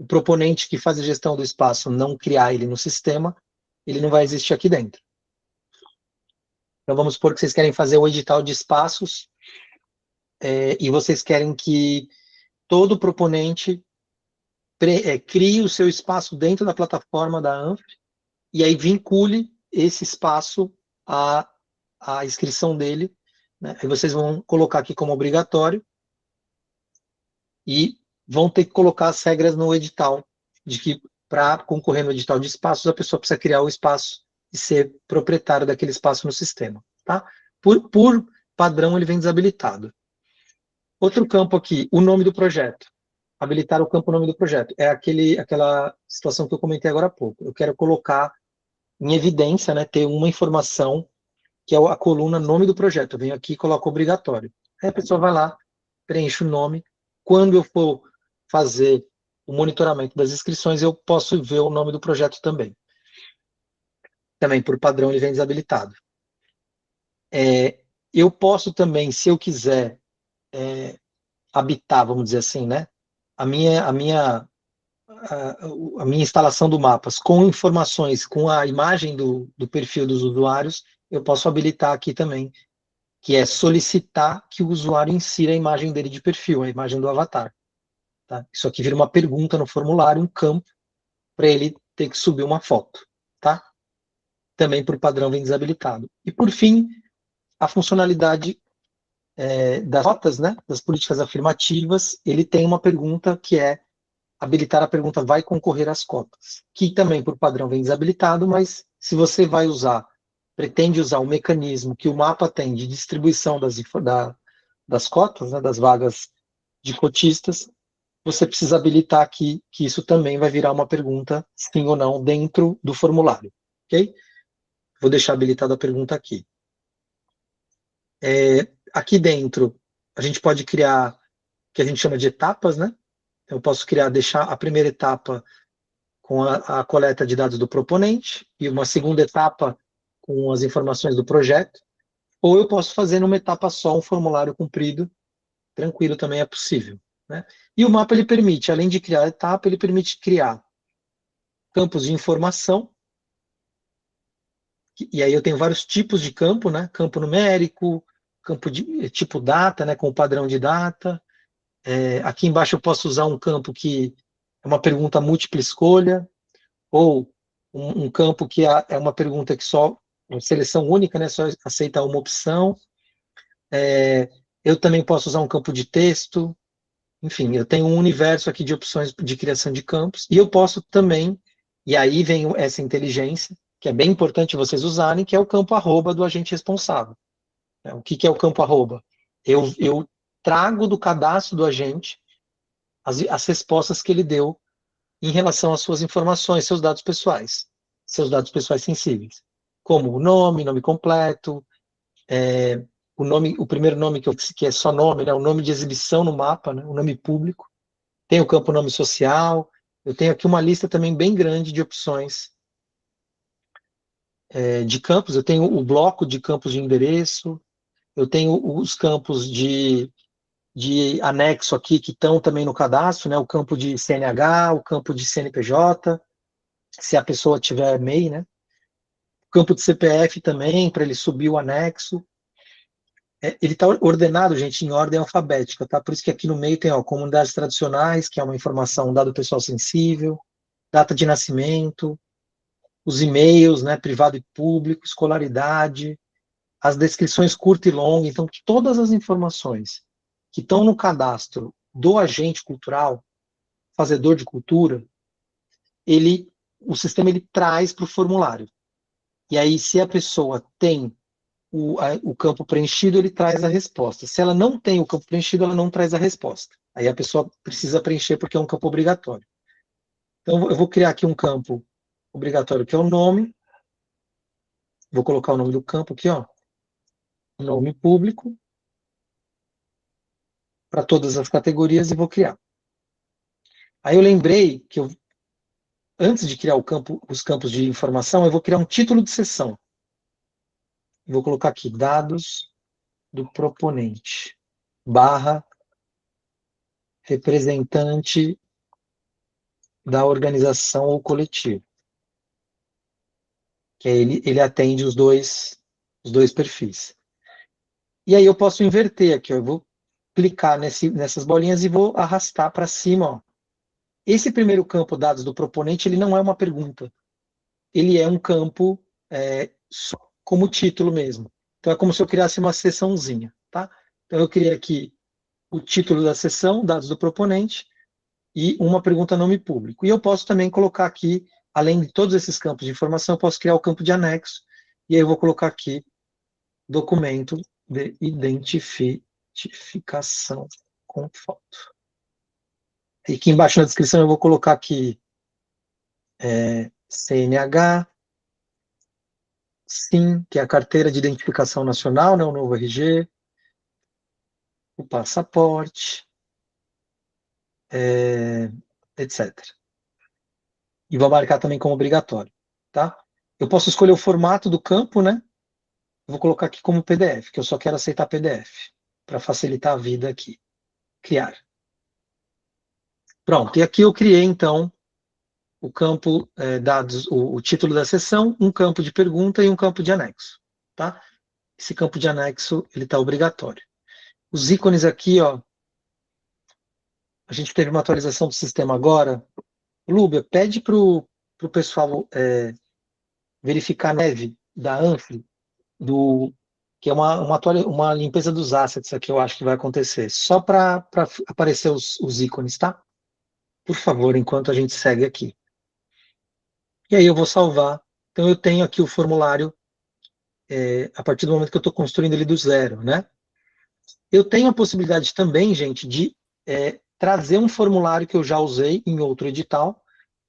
proponente que faz a gestão do espaço não criar ele no sistema, ele não vai existir aqui dentro. Então vamos supor que vocês querem fazer o edital de espaços e vocês querem que todo proponente crie o seu espaço dentro da plataforma da ANF e aí vincule esse espaço à inscrição dele, né? Aí vocês vão colocar aqui como obrigatório e vão ter que colocar as regras no edital, de que para concorrer no edital de espaços, a pessoa precisa criar o espaço e ser proprietário daquele espaço no sistema. Tá? Por padrão, ele vem desabilitado. Outro campo aqui, o nome do projeto. Habilitar o campo nome do projeto. É aquela situação que eu comentei agora há pouco. Eu quero colocar em evidência, né, ter uma informação que é a coluna nome do projeto. Eu venho aqui e coloco obrigatório. Aí a pessoa vai lá, preenche o nome. Quando eu for fazer o monitoramento das inscrições, eu posso ver o nome do projeto também. Também, por padrão, ele vem desabilitado. Eu posso também, se eu quiser, habitar, vamos dizer assim, né? A minha instalação do mapas com informações, com a imagem do perfil dos usuários, eu posso habilitar aqui também, que é solicitar que o usuário insira a imagem dele de perfil, a imagem do avatar. Tá? Isso aqui vira uma pergunta no formulário, um campo, para ele ter que subir uma foto. Tá? Também por padrão vem desabilitado. E por fim, a funcionalidade das notas, né, das políticas afirmativas, ele tem uma pergunta que é habilitar a pergunta vai concorrer às cotas, que também por padrão vem desabilitado, mas se você vai usar, pretende usar o mecanismo que o mapa tem de distribuição das cotas, né, das vagas de cotistas, você precisa habilitar aqui que isso também vai virar uma pergunta, sim ou não, dentro do formulário, ok? Vou deixar habilitada a pergunta aqui. Aqui dentro, a gente pode criar o que a gente chama de etapas, né? Eu posso deixar a primeira etapa com a coleta de dados do proponente e uma segunda etapa com as informações do projeto, ou eu posso fazer numa etapa só um formulário comprido, tranquilo também é possível. Né? E o mapa ele permite, além de criar a etapa, ele permite criar campos de informação, e aí eu tenho vários tipos de campo, né? Campo numérico, campo de tipo data, né? Com o padrão de data. Aqui embaixo eu posso usar um campo que é uma pergunta múltipla escolha, ou um campo que é uma pergunta que só, uma seleção única, né? Só aceita uma opção. Eu também posso usar um campo de texto. Enfim, eu tenho um universo aqui de opções de criação de campos, e eu posso também, e aí vem essa inteligência, que é bem importante vocês usarem, que é o campo arroba do agente responsável. O que é o campo arroba? Eu trago do cadastro do agente as respostas que ele deu em relação às suas informações, seus dados pessoais sensíveis, como o nome completo, o primeiro nome que é só nome, né, o nome de exibição no mapa, né, o nome público, tem o campo nome social, eu tenho aqui uma lista também bem grande de opções de campos, eu tenho o bloco de campos de endereço, eu tenho os campos de anexo aqui que estão também no cadastro, né, o campo de CNH, o campo de CNPJ, se a pessoa tiver MEI, né, o campo de CPF também, para ele subir o anexo. Ele está ordenado, gente, em ordem alfabética, tá? Por isso que aqui no meio tem, ó, comunidades tradicionais, que é uma informação, um dado pessoal sensível, data de nascimento, os e-mails, né, privado e público, escolaridade, as descrições curta e longa. Então, todas as informações que estão no cadastro do agente cultural, fazedor de cultura, o sistema ele traz para o formulário. E aí, se a pessoa tem o campo preenchido, ele traz a resposta. Se ela não tem o campo preenchido, ela não traz a resposta. Aí a pessoa precisa preencher porque é um campo obrigatório. Então, eu vou criar aqui um campo obrigatório, que é o nome. Vou colocar o nome do campo aqui, ó. Nome público. para todas as categorias e vou criar. Aí eu lembrei que antes de criar os campos de informação, eu vou criar um título de sessão. Vou colocar aqui, dados do proponente, / representante da organização ou coletivo. Que aí ele atende os dois perfis. E aí eu posso inverter aqui, ó, eu vou clicar nessas bolinhas e vou arrastar para cima. Ó. Esse primeiro campo, dados do proponente, ele não é uma pergunta. Ele é um campo só como título mesmo. Então é como se eu criasse uma seçãozinha. Tá? Então eu criei aqui o título da sessão, dados do proponente, e uma pergunta nome público. E eu posso também colocar aqui, além de todos esses campos de informação, eu posso criar o campo de anexo, e aí eu vou colocar aqui documento de identificação com foto. E aqui embaixo na descrição eu vou colocar aqui CNH, SIM, que é a Carteira de Identificação Nacional, né, o novo RG, o passaporte, etc. E vou marcar também como obrigatório, tá? Eu posso escolher o formato do campo, né? Vou colocar aqui como PDF, que eu só quero aceitar PDF, para facilitar a vida aqui. Criar. Pronto, e aqui eu criei, então, o campo dados, o título da sessão, um campo de pergunta e um campo de anexo, tá? Esse campo de anexo, ele está obrigatório. Os ícones aqui, ó, a gente teve uma atualização do sistema agora. Lúbia, pede para o pessoal verificar a neve da Anfri, que é uma limpeza dos assets aqui, eu acho que vai acontecer. Só para aparecer os ícones, tá? Por favor, enquanto a gente segue aqui. E aí eu vou salvar. Então eu tenho aqui o formulário a partir do momento que eu estou construindo ele do zero, né? Eu tenho a possibilidade também, gente, de trazer um formulário que eu já usei em outro edital,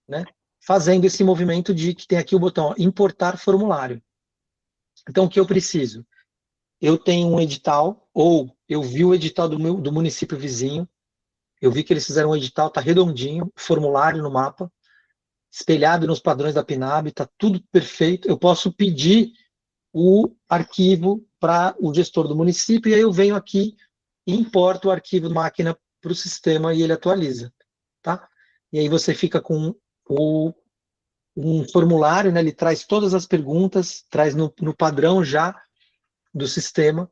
né? Fazendo esse movimento de que tem aqui o botão ó, importar formulário. Então o que eu preciso? Eu tenho um edital, ou eu vi o edital do município vizinho, eu vi que eles fizeram um edital, está redondinho, formulário no mapa, espelhado nos padrões da PNAB, está tudo perfeito. Eu posso pedir o arquivo para o gestor do município, e aí eu venho aqui e importo o arquivo máquina para o sistema e ele atualiza. Tá? E aí você fica com um formulário, né, ele traz todas as perguntas, traz no padrão já do sistema,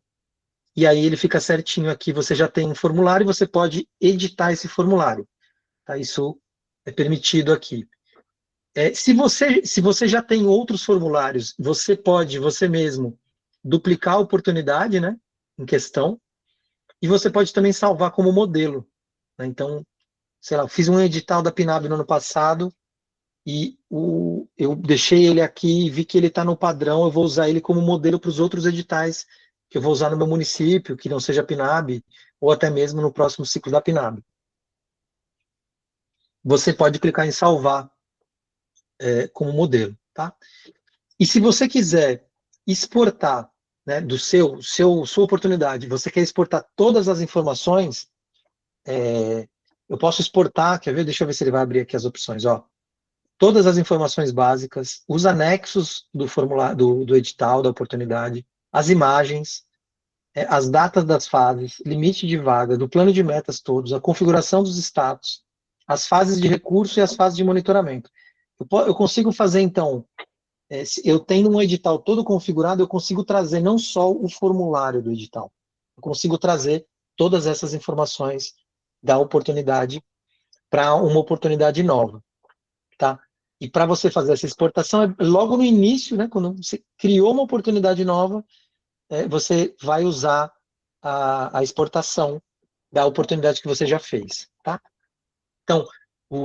e aí ele fica certinho aqui, você já tem um formulário, você pode editar esse formulário. Tá? Isso é permitido aqui. Se você já tem outros formulários, você pode, você mesmo, duplicar a oportunidade, né, em questão, e você pode também salvar como modelo. Né? Então, sei lá, eu fiz um edital da PNAB no ano passado, e eu deixei ele aqui e vi que ele está no padrão, eu vou usar ele como modelo para os outros editais que eu vou usar no meu município, que não seja PNAB, ou até mesmo no próximo ciclo da PNAB. Você pode clicar em salvar como modelo. Tá? E se você quiser exportar, né, do sua oportunidade, você quer exportar todas as informações, eu posso exportar, quer ver? Deixa eu ver se ele vai abrir aqui as opções. Ó. Todas as informações básicas, os anexos do formulário do edital, da oportunidade, as imagens, as datas das fases, limite de vaga, do plano de metas todos, a configuração dos status, as fases de recurso e as fases de monitoramento. Eu consigo fazer, então, eu tenho um edital todo configurado, eu consigo trazer não só o formulário do edital, eu consigo trazer todas essas informações da oportunidade para uma oportunidade nova. Tá? E para você fazer essa exportação, logo no início, né, quando você criou uma oportunidade nova, você vai usar a exportação da oportunidade que você já fez. Tá? Então,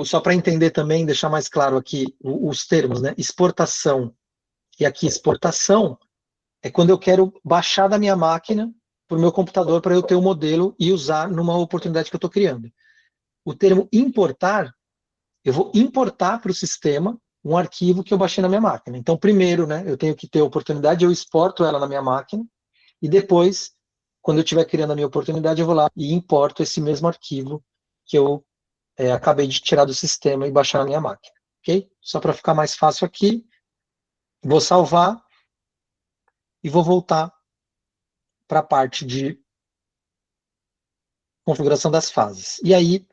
só para entender também, deixar mais claro aqui os termos, né? Exportação e aqui exportação é quando eu quero baixar da minha máquina para o meu computador para eu ter o modelo e usar numa oportunidade que eu estou criando. O termo importar, eu vou importar para o sistema um arquivo que eu baixei na minha máquina. Então, primeiro, né, eu tenho que ter a oportunidade, eu exporto ela na minha máquina, e depois, quando eu estiver criando a minha oportunidade, eu vou lá e importo esse mesmo arquivo que eu acabei de tirar do sistema e baixar na minha máquina, ok? Só para ficar mais fácil aqui, vou salvar e vou voltar para a parte de configuração das fases. E aí,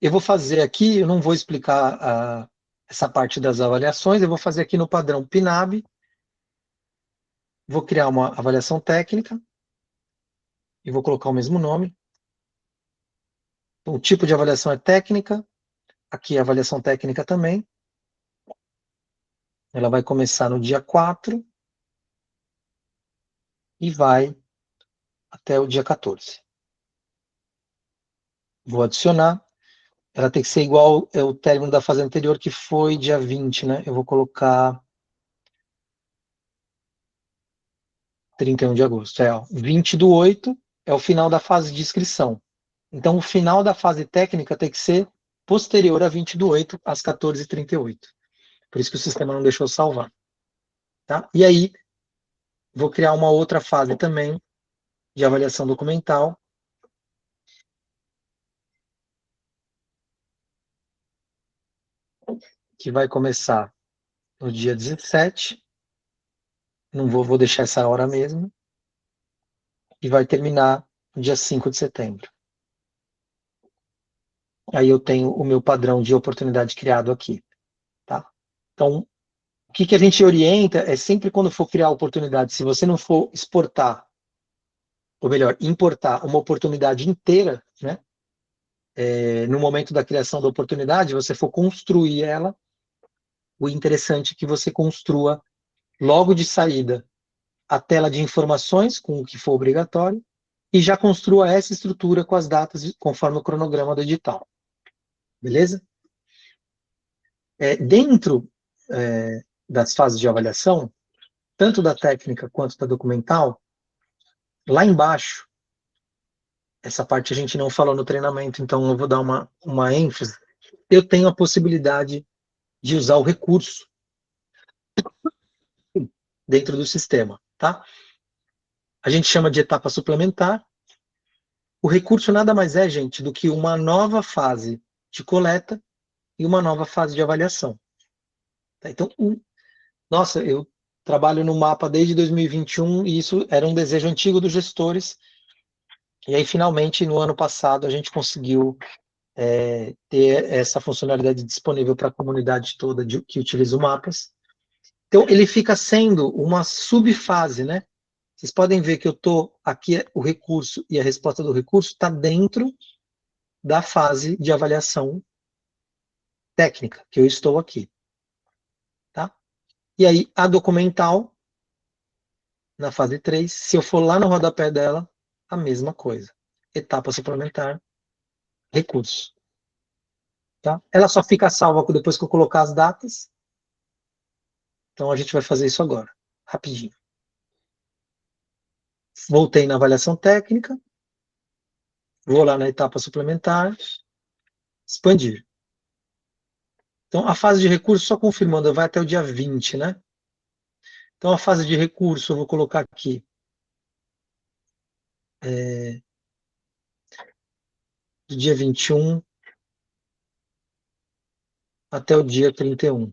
eu vou fazer aqui, eu não vou explicar essa parte das avaliações, eu vou fazer aqui no padrão PNAB, vou criar uma avaliação técnica, e vou colocar o mesmo nome. Então, o tipo de avaliação é técnica, aqui é avaliação técnica também. Ela vai começar no dia 4 e vai até o dia 14. Vou adicionar. Ela tem que ser igual ao término da fase anterior, que foi dia 20, né? Eu vou colocar 31 de agosto. 20/8 é o final da fase de inscrição. Então, o final da fase técnica tem que ser posterior a 20/8, às 14h38. Por isso que o sistema não deixou salvar. Tá? E aí, vou criar uma outra fase também de avaliação documental. Que vai começar no dia 17. Não vou deixar essa hora mesmo. E vai terminar no dia 5 de setembro. Aí eu tenho o meu padrão de oportunidade criado aqui. Tá? Então, o que a gente orienta é sempre quando for criar oportunidade, se você não for exportar, ou melhor, importar uma oportunidade inteira, né? No momento da criação da oportunidade, você for construir ela, o interessante é que você construa logo de saída a tela de informações com o que for obrigatório e já construa essa estrutura com as datas conforme o cronograma do edital. Beleza? Dentro das fases de avaliação, tanto da técnica quanto da documental, lá embaixo, essa parte a gente não falou no treinamento, então eu vou dar uma ênfase, eu tenho a possibilidade de usar o recurso dentro do sistema, tá? A gente chama de etapa suplementar. O recurso nada mais é, gente, do que uma nova fase de coleta e uma nova fase de avaliação. Tá? Então, nossa, eu trabalho no mapa desde 2021 e isso era um desejo antigo dos gestores. E aí, finalmente, no ano passado, a gente conseguiu ter essa funcionalidade disponível para a comunidade toda que utiliza o Mapas. Então, ele fica sendo uma subfase, né? Vocês podem ver que eu estou aqui, o recurso e a resposta do recurso está dentro da fase de avaliação técnica, que eu estou aqui. Tá? E aí, a documental, na fase 3, se eu for lá no rodapé dela, a mesma coisa. Etapa suplementar, recurso. Tá? Ela só fica salva depois que eu colocar as datas. Então, a gente vai fazer isso agora, rapidinho. Voltei na avaliação técnica. Vou lá na etapa suplementar. Expandir. Então, a fase de recurso, só confirmando, vai até o dia 20, né? Então, a fase de recurso, eu vou colocar aqui. Do dia 21 até o dia 31.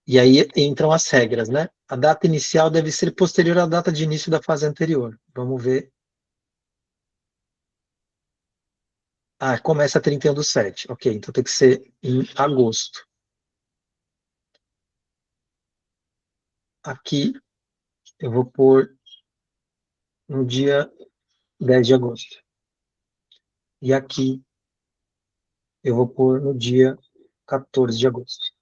E aí entram as regras, né? A data inicial deve ser posterior à data de início da fase anterior. Vamos ver. Começa 31/7. Ok, então tem que ser em agosto. Aqui eu vou pôr no dia 10 de agosto. E aqui eu vou pôr no dia 14 de agosto.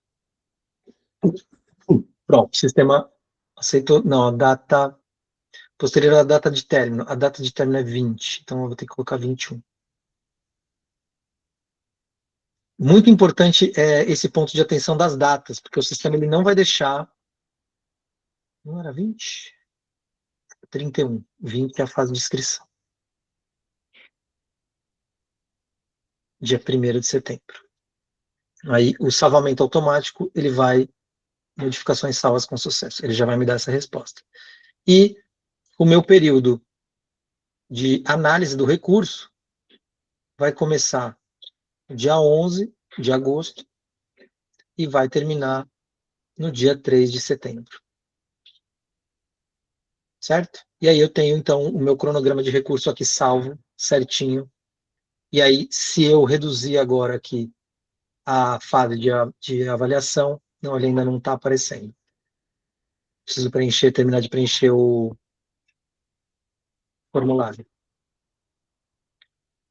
Pronto, o sistema aceitou. Não, a data posterior à data de término. A data de término é 20, então eu vou ter que colocar 21. Muito importante esse ponto de atenção das datas, porque o sistema ele não vai deixar. Não era 20? 31. 20 é a fase de inscrição. Dia 1º de setembro. Aí o salvamento automático, ele vai modificações salvas com sucesso. Ele já vai me dar essa resposta. E o meu período de análise do recurso vai começar no dia 11 de agosto e vai terminar no dia 3 de setembro. Certo? E aí eu tenho, então, o meu cronograma de recurso aqui salvo, certinho. E aí, se eu reduzir agora aqui a fase de avaliação, não, ele ainda não está aparecendo. Preciso terminar de preencher o formulário.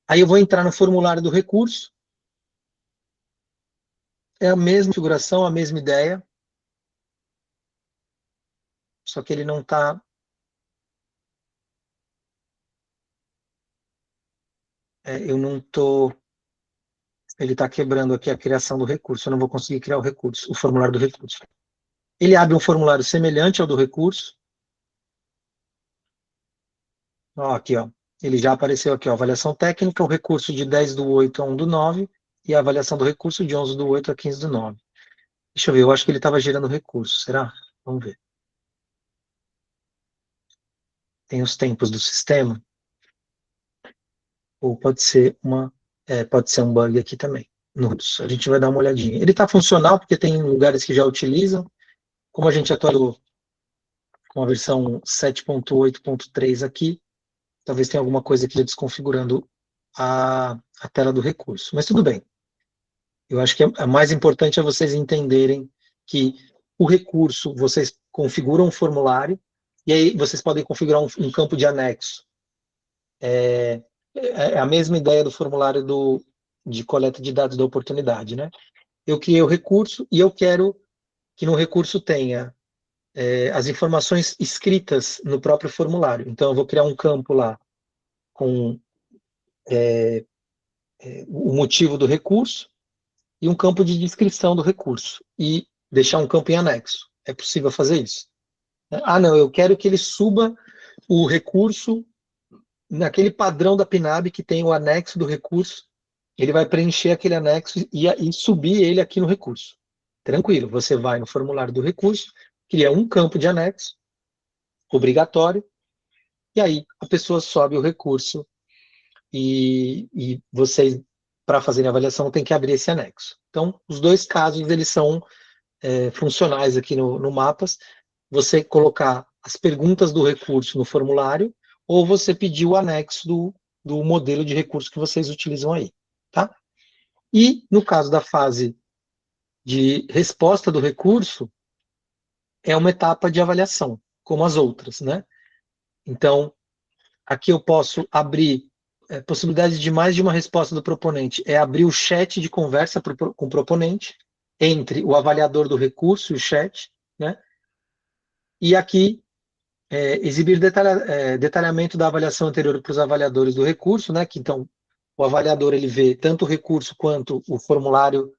Aí eu vou entrar no formulário do recurso. É a mesma configuração, a mesma ideia. Só que ele não está... eu não estou... Ele está quebrando aqui a criação do recurso. Eu não vou conseguir criar o recurso, o formulário do recurso. Ele abre um formulário semelhante ao do recurso. Ó, aqui, ó. Ele já apareceu aqui, ó. Avaliação técnica, o recurso de 10/8 a 1/9 e a avaliação do recurso de 11/8 a 15/9. Deixa eu ver, eu acho que ele estava gerando recurso. Será? Vamos ver. Tem os tempos do sistema. Ou pode ser pode ser um bug aqui também. A gente vai dar uma olhadinha. Ele está funcional porque tem lugares que já utilizam. Como a gente atualizou com a versão 7.8.3 aqui, talvez tenha alguma coisa aqui desconfigurando a tela do recurso. Mas tudo bem. Eu acho que a mais importante é vocês entenderem que o recurso, vocês configuram um formulário, e aí vocês podem configurar um campo de anexo. É a mesma ideia do formulário de coleta de dados da oportunidade, né? Eu criei o recurso e eu quero que no recurso tenha as informações escritas no próprio formulário. Então, eu vou criar um campo lá com o motivo do recurso e um campo de descrição do recurso e deixar um campo em anexo. É possível fazer isso? Ah, não, eu quero que ele suba o recurso naquele padrão da PNAB que tem o anexo do recurso, ele vai preencher aquele anexo e subir ele aqui no recurso. Tranquilo, você vai no formulário do recurso, cria um campo de anexo, obrigatório, e aí a pessoa sobe o recurso e vocês, para fazerem a avaliação, tem que abrir esse anexo. Então, os dois casos, eles são funcionais aqui no Mapas, você colocar as perguntas do recurso no formulário, ou você pedir o anexo do modelo de recurso que vocês utilizam aí, tá? E, no caso da fase de resposta do recurso, é uma etapa de avaliação, como as outras, né? Então, aqui eu posso abrir possibilidades de mais de uma resposta do proponente, é abrir o chat de conversa com o proponente, entre o avaliador do recurso e o chat, né? E aqui, exibir detalhamento da avaliação anterior para os avaliadores do recurso, né? Que, então, o avaliador ele vê tanto o recurso quanto o formulário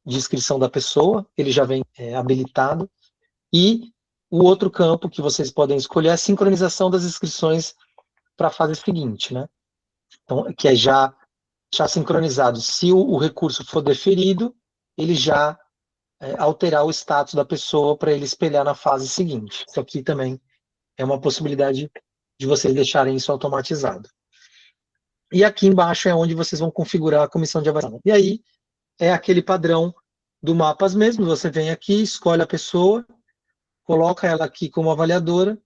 de inscrição da pessoa, ele já vem habilitado. E o outro campo que vocês podem escolher é a sincronização das inscrições para a fase seguinte, né? Então, que é já sincronizado. Se o recurso for deferido, ele já alterar o status da pessoa para ele espelhar na fase seguinte. Isso aqui também é uma possibilidade de vocês deixarem isso automatizado. E aqui embaixo é onde vocês vão configurar a comissão de avaliação. E aí é aquele padrão do Mapas mesmo, você vem aqui, escolhe a pessoa, coloca ela aqui como avaliadora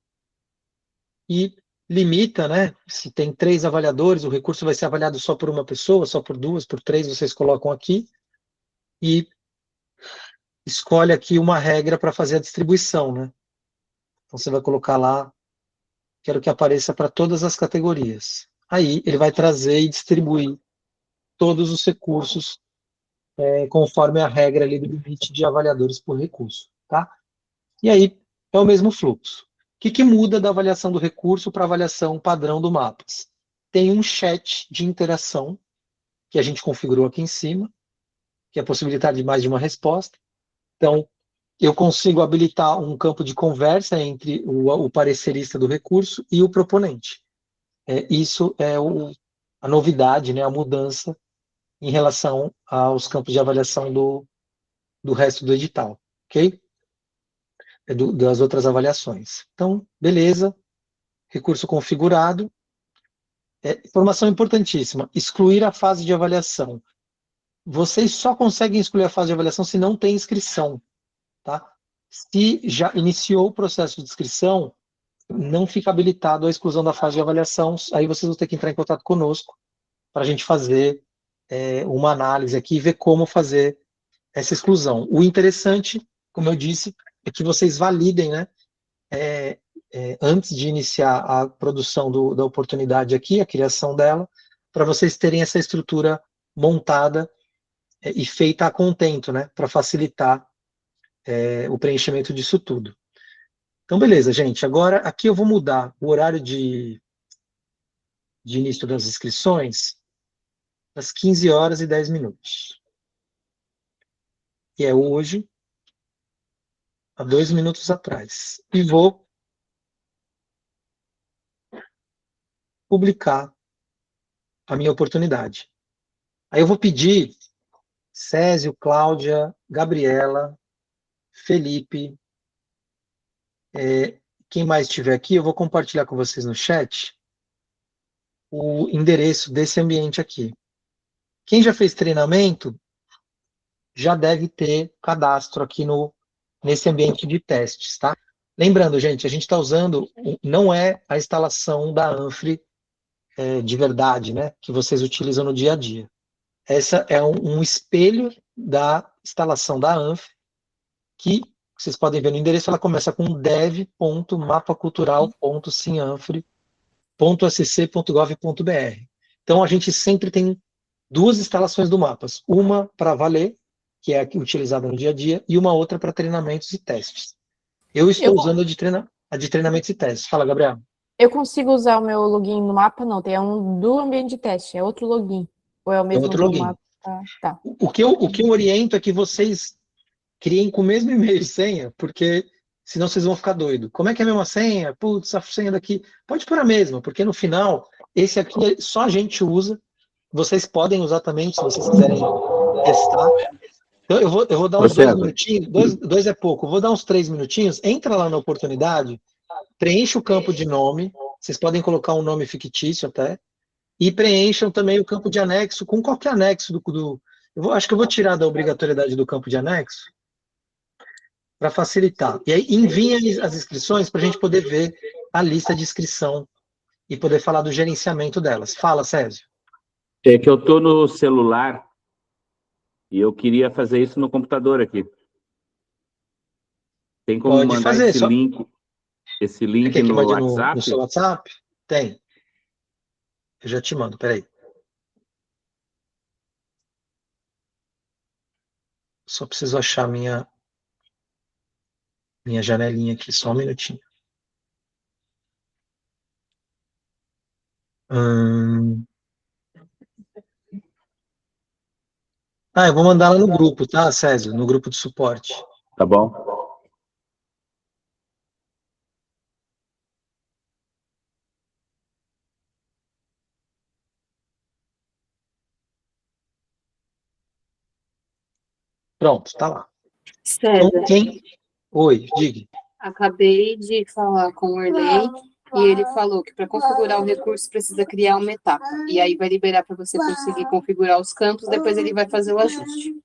e limita, né? Se tem 3 avaliadores, o recurso vai ser avaliado só por uma pessoa, só por 2, por 3, vocês colocam aqui e escolhe aqui uma regra para fazer a distribuição, né? Então você vai colocar lá, quero que apareça para todas as categorias. Aí ele vai trazer e distribuir todos os recursos conforme a regra ali do limite de avaliadores por recurso, tá? E aí é o mesmo fluxo. O que muda da avaliação do recurso para a avaliação padrão do Mapas? Tem um chat de interação que a gente configurou aqui em cima, que é a possibilidade de mais de uma resposta. Então, eu consigo habilitar um campo de conversa entre o parecerista do recurso e o proponente. Isso é a novidade, né, a mudança em relação aos campos de avaliação do resto do edital, ok? Das outras avaliações. Então, beleza, recurso configurado. Informação importantíssima, excluir a fase de avaliação. Vocês só conseguem excluir a fase de avaliação se não tem inscrição, tá? Se já iniciou o processo de inscrição, não fica habilitado a exclusão da fase de avaliação, aí vocês vão ter que entrar em contato conosco para a gente fazer uma análise aqui e ver como fazer essa exclusão. O interessante, como eu disse, é que vocês validem, né, antes de iniciar a produção da oportunidade aqui, a criação dela, para vocês terem essa estrutura montada e feita a contento, né, para facilitar o preenchimento disso tudo. Então, beleza, gente. Agora, aqui eu vou mudar o horário de início das inscrições às 15h10. E é hoje, há 2 minutos atrás. E vou publicar a minha oportunidade. Aí eu vou pedir Césio, Cláudia, Gabriela, Felipe, quem mais estiver aqui, eu vou compartilhar com vocês no chat o endereço desse ambiente aqui. Quem já fez treinamento já deve ter cadastro aqui nesse ambiente de testes, tá? Lembrando, gente, a gente está usando, não é a instalação da Anfre de verdade, né, que vocês utilizam no dia a dia. Essa é um espelho da instalação da Anfre, que vocês podem ver no endereço, ela começa com dev.mapacultural.sinanfre.sc.gov.br. Então, a gente sempre tem 2 instalações do Mapas. Uma para valer, que é a utilizada no dia a dia, e uma outra para treinamentos e testes. Eu estou usando a de treinamentos e testes. Fala, Gabriel. Eu consigo usar o meu login no mapa? Não, tem um do ambiente de teste, é outro login. Ou é o mesmo outro do login. mapa? Tá. O que eu oriento é que vocês criem com o mesmo e-mail e senha, porque senão vocês vão ficar doidos. Como é que é a mesma senha? Putz, a senha daqui. Pode pôr a mesma, porque no final, esse aqui só a gente usa. Vocês podem usar também, se vocês quiserem testar. Então, eu vou dar uns 2 minutinhos, dois é pouco, eu vou dar uns 3 minutinhos, entra lá na oportunidade, preencha o campo de nome, vocês podem colocar um nome fictício até, e preencham também o campo de anexo, com qualquer anexo acho que eu vou tirar da obrigatoriedade do campo de anexo, para facilitar. E aí enviem as inscrições para a gente poder ver a lista de inscrição e poder falar do gerenciamento delas. Fala, Césio. É que eu estou no celular e eu queria fazer isso no computador aqui. Tem como Pode mandar fazer, esse link quer que no mande WhatsApp? no seu WhatsApp? Tem. Eu já te mando, peraí. Só preciso achar minha janelinha aqui, só um minutinho. Eu vou mandar lá no grupo, tá, Césio? No grupo de suporte. Tá bom. Pronto, tá lá. César, Então, Oi, diga. acabei de falar com o Erlei e ele falou que para configurar o recurso precisa criar uma etapa. E aí vai liberar para você conseguir configurar os campos, depois ele vai fazer o ajuste.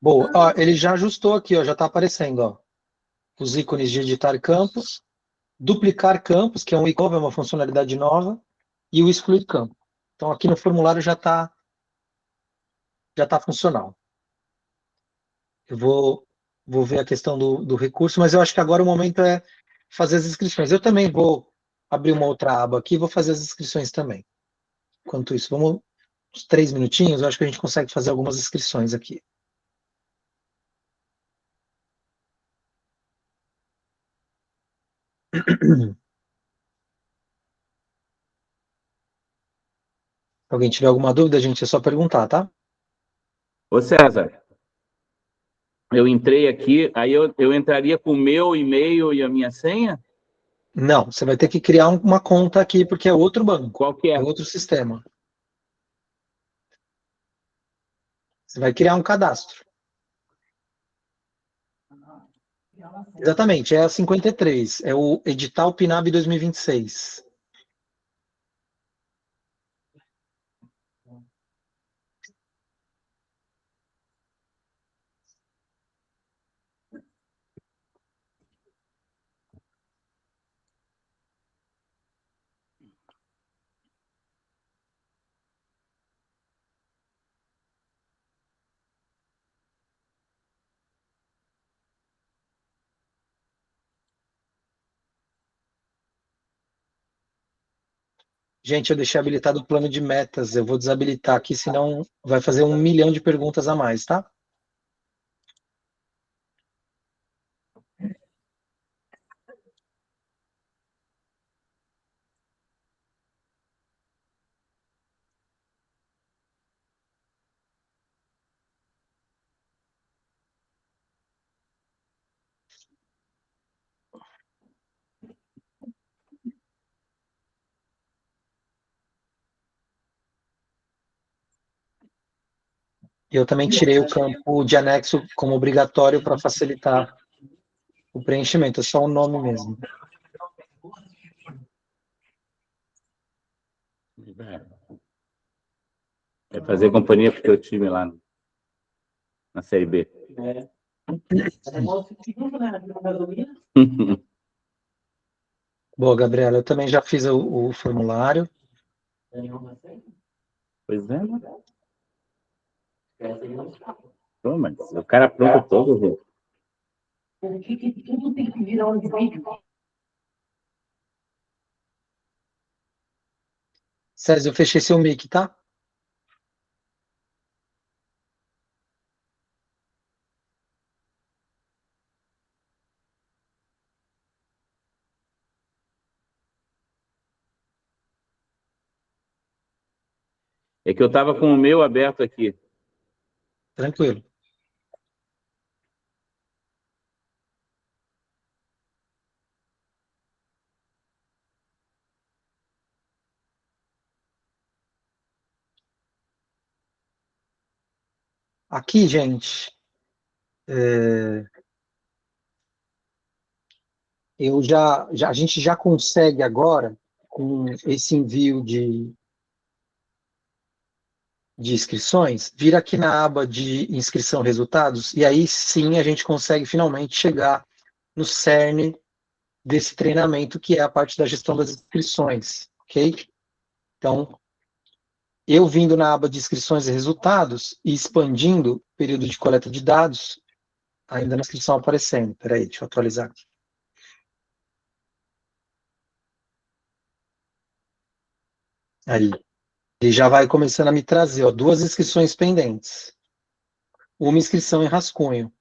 Boa. Ó, ele já ajustou aqui, ó, já está aparecendo, ó, os ícones de editar campos, duplicar campos, que é um ícone, é uma funcionalidade nova, e o excluir campo. Então, aqui no formulário já tá funcional. Eu vou ver a questão do recurso, mas eu acho que agora o momento é fazer as inscrições. Eu também vou abrir uma outra aba aqui e vou fazer as inscrições também. Enquanto isso, vamos uns 3 minutinhos, eu acho que a gente consegue fazer algumas inscrições aqui. Se alguém tiver alguma dúvida, gente, é só perguntar, tá? Ô César, eu entrei aqui, aí eu entraria com o meu e-mail e a minha senha? Não, você vai ter que criar uma conta aqui, porque é outro banco. Qual que é? É outro sistema. Você vai criar um cadastro. Exatamente, é a 53. É o edital PNAB 2026. Gente, eu deixei habilitado o plano de metas. Eu vou desabilitar aqui, senão vai fazer 1 milhão de perguntas a mais, tá? Eu também tirei o campo de anexo como obrigatório para facilitar o preenchimento, é só o nome mesmo. É fazer companhia pro teu time lá na Série B. Boa, Gabriela, eu também já fiz o formulário. Pois é, né? Pô, mas o cara pronto todo, viu? César, eu fechei seu mic, tá? É que eu tava com o meu aberto aqui. Tranquilo. Aqui, gente, a gente já consegue agora, com esse envio de inscrições, vir aqui na aba de inscrição resultados, e aí sim a gente consegue finalmente chegar no cerne desse treinamento, que é a parte da gestão das inscrições, ok? Então, eu vindo na aba de inscrições e resultados e expandindo o período de coleta de dados, ainda na inscrição aparecendo. Peraí, deixa eu atualizar aqui. Aí, ele já vai começando a me trazer, ó, 2 inscrições pendentes. Uma inscrição em rascunho.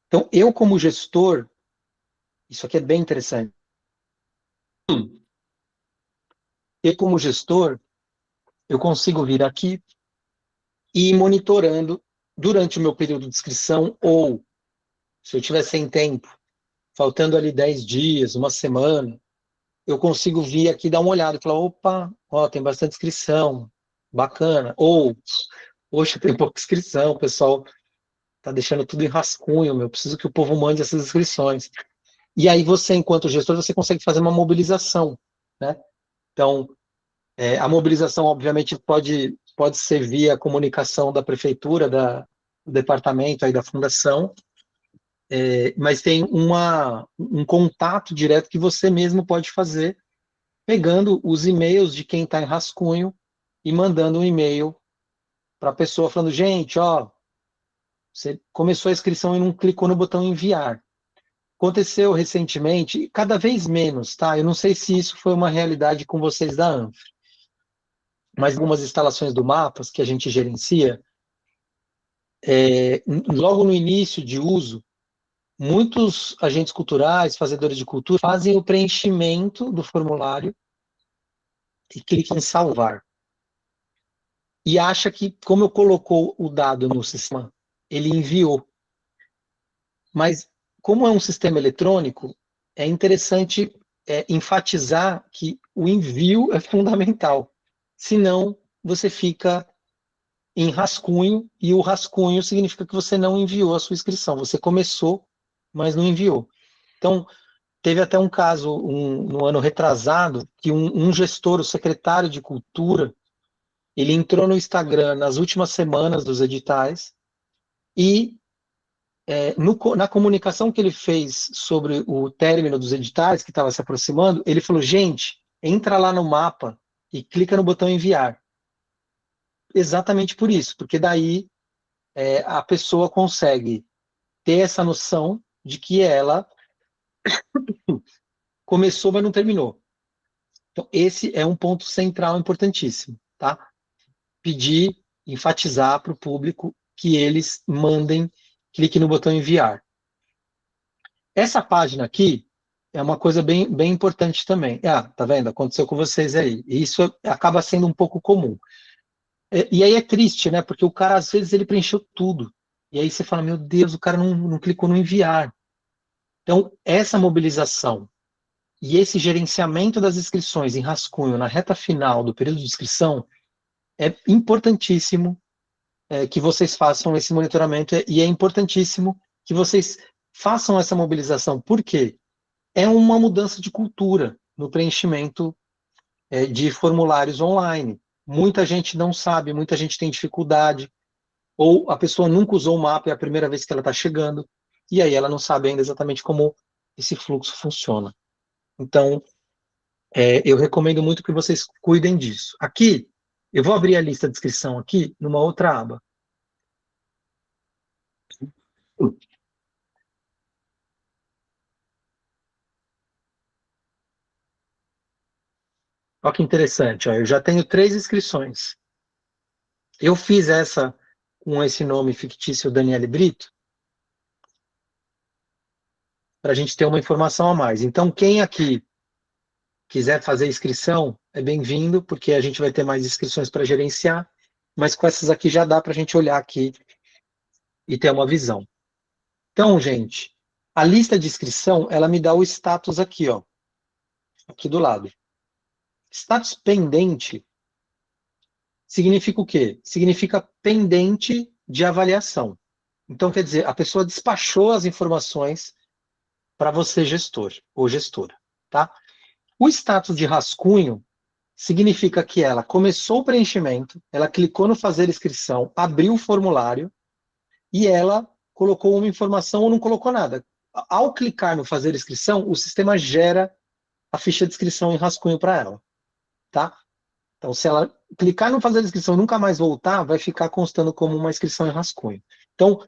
Então, eu como gestor, isso aqui é bem interessante. Eu como gestor, eu consigo vir aqui e ir monitorando durante o meu período de inscrição, ou se eu tiver sem tempo, faltando ali 10 dias, uma semana, eu consigo vir aqui dar uma olhada e falar, opa, ó, tem bastante inscrição, bacana. Ou, poxa, tem pouca inscrição, o pessoal tá deixando tudo em rascunho, meu, preciso que o povo mande essas inscrições. E aí você, enquanto gestor, você consegue fazer uma mobilização, né? Então, a mobilização, obviamente, pode ser via comunicação da prefeitura, do departamento, aí da fundação, mas tem um contato direto que você mesmo pode fazer, pegando os e-mails de quem está em rascunho e mandando um e-mail para a pessoa falando, gente, ó, você começou a inscrição e não clicou no botão enviar. Aconteceu recentemente, cada vez menos, tá? Eu não sei se isso foi uma realidade com vocês da ANF, mas algumas instalações do Mapas que a gente gerencia, logo no início de uso, muitos agentes culturais, fazedores de cultura, fazem o preenchimento do formulário e clicam em salvar. E acha que, como eu colocou o dado no sistema, ele enviou. Mas, como é um sistema eletrônico, é interessante enfatizar que o envio é fundamental. Senão, você fica em rascunho, e o rascunho significa que você não enviou a sua inscrição. Você começou, mas não enviou. Então, teve até um caso, no ano retrasado, que um gestor, o secretário de Cultura, ele entrou no Instagram nas últimas semanas dos editais e na comunicação que ele fez sobre o término dos editais, que estava se aproximando, ele falou, gente, entra lá no mapa e clica no botão enviar. Exatamente por isso, porque daí a pessoa consegue ter essa noção de que ela começou, mas não terminou. Então, esse é um ponto central importantíssimo, tá? Pedir, enfatizar para o público que eles mandem, clique no botão enviar. Essa página aqui é uma coisa bem importante também. Ah, tá vendo? Aconteceu com vocês aí. E isso acaba sendo um pouco comum. E aí é triste, né? Porque o cara, às vezes, ele preencheu tudo. E aí você fala, meu Deus, o cara não clicou no enviar. Então, essa mobilização e esse gerenciamento das inscrições em rascunho na reta final do período de inscrição é importantíssimo que vocês façam esse monitoramento e é importantíssimo que vocês façam essa mobilização. Por quê? É uma mudança de cultura no preenchimento de formulários online. Muita gente não sabe, muita gente tem dificuldade, ou a pessoa nunca usou o mapa, é a primeira vez que ela está chegando, e aí ela não sabe ainda exatamente como esse fluxo funciona. Então, eu recomendo muito que vocês cuidem disso. Aqui, eu vou abrir a lista de inscrição aqui, numa outra aba. Olha que interessante, ó, eu já tenho 3 inscrições. Eu fiz essa com esse nome fictício Daniele Brito, para a gente ter uma informação a mais. Então, quem aqui quiser fazer inscrição, é bem-vindo, porque a gente vai ter mais inscrições para gerenciar, mas com essas aqui já dá para a gente olhar aqui e ter uma visão. Então, gente, a lista de inscrição, ela me dá o status aqui, ó, aqui do lado. Status pendente significa o quê? Significa pendente de avaliação. Então, quer dizer, a pessoa despachou as informações para você, gestor ou gestora, tá? O status de rascunho significa que ela começou o preenchimento, ela clicou no fazer inscrição, abriu o formulário e ela colocou uma informação ou não colocou nada. Ao clicar no fazer inscrição, o sistema gera a ficha de inscrição em rascunho para ela, tá? Então, se ela clicar no fazer inscrição e nunca mais voltar, vai ficar constando como uma inscrição em rascunho. Então,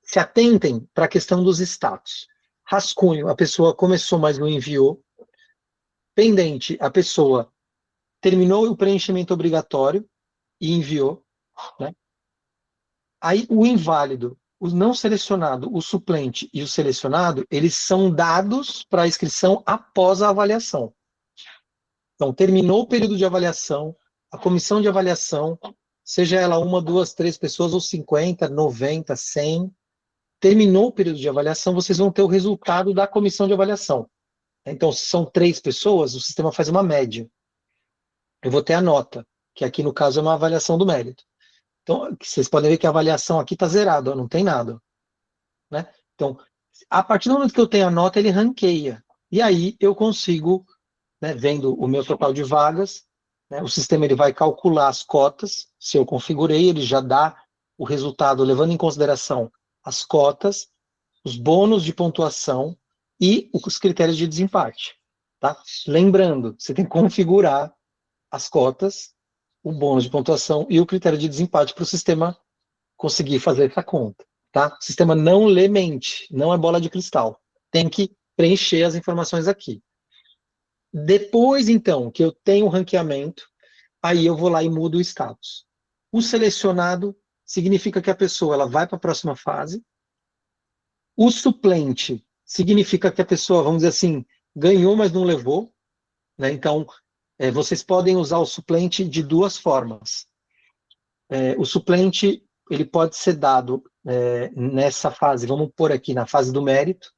se atentem para a questão dos status. Rascunho, a pessoa começou, mas não enviou. Pendente, a pessoa terminou o preenchimento obrigatório e enviou, né? Aí o inválido, o não selecionado, o suplente e o selecionado, eles são dados para a inscrição após a avaliação. Então, terminou o período de avaliação, a comissão de avaliação, seja ela 1, 2, 3 pessoas, ou 50, 90, 100, terminou o período de avaliação, vocês vão ter o resultado da comissão de avaliação. Então, se são 3 pessoas, o sistema faz uma média. Eu vou ter a nota, que aqui no caso é uma avaliação do mérito. Então, vocês podem ver que a avaliação aqui está zerada, não tem nada, né? Então, a partir do momento que eu tenho a nota, ele ranqueia. E aí eu consigo, né, vendo o meu total de vagas, né, o sistema ele vai calcular as cotas, se eu configurei, ele já dá o resultado levando em consideração as cotas, os bônus de pontuação e os critérios de desempate. Tá? Lembrando, você tem que configurar as cotas, o bônus de pontuação e o critério de desempate para o sistema conseguir fazer essa conta. Tá? O sistema não lê mente, não é bola de cristal. Tem que preencher as informações aqui. Depois, então, que eu tenho o ranqueamento, aí eu vou lá e mudo o status. O selecionado significa que a pessoa ela vai para a próxima fase. O suplente significa que a pessoa, vamos dizer assim, ganhou, mas não levou, né? Então, vocês podem usar o suplente de 2 formas. O suplente ele pode ser dado nessa fase, vamos pôr aqui na fase do mérito,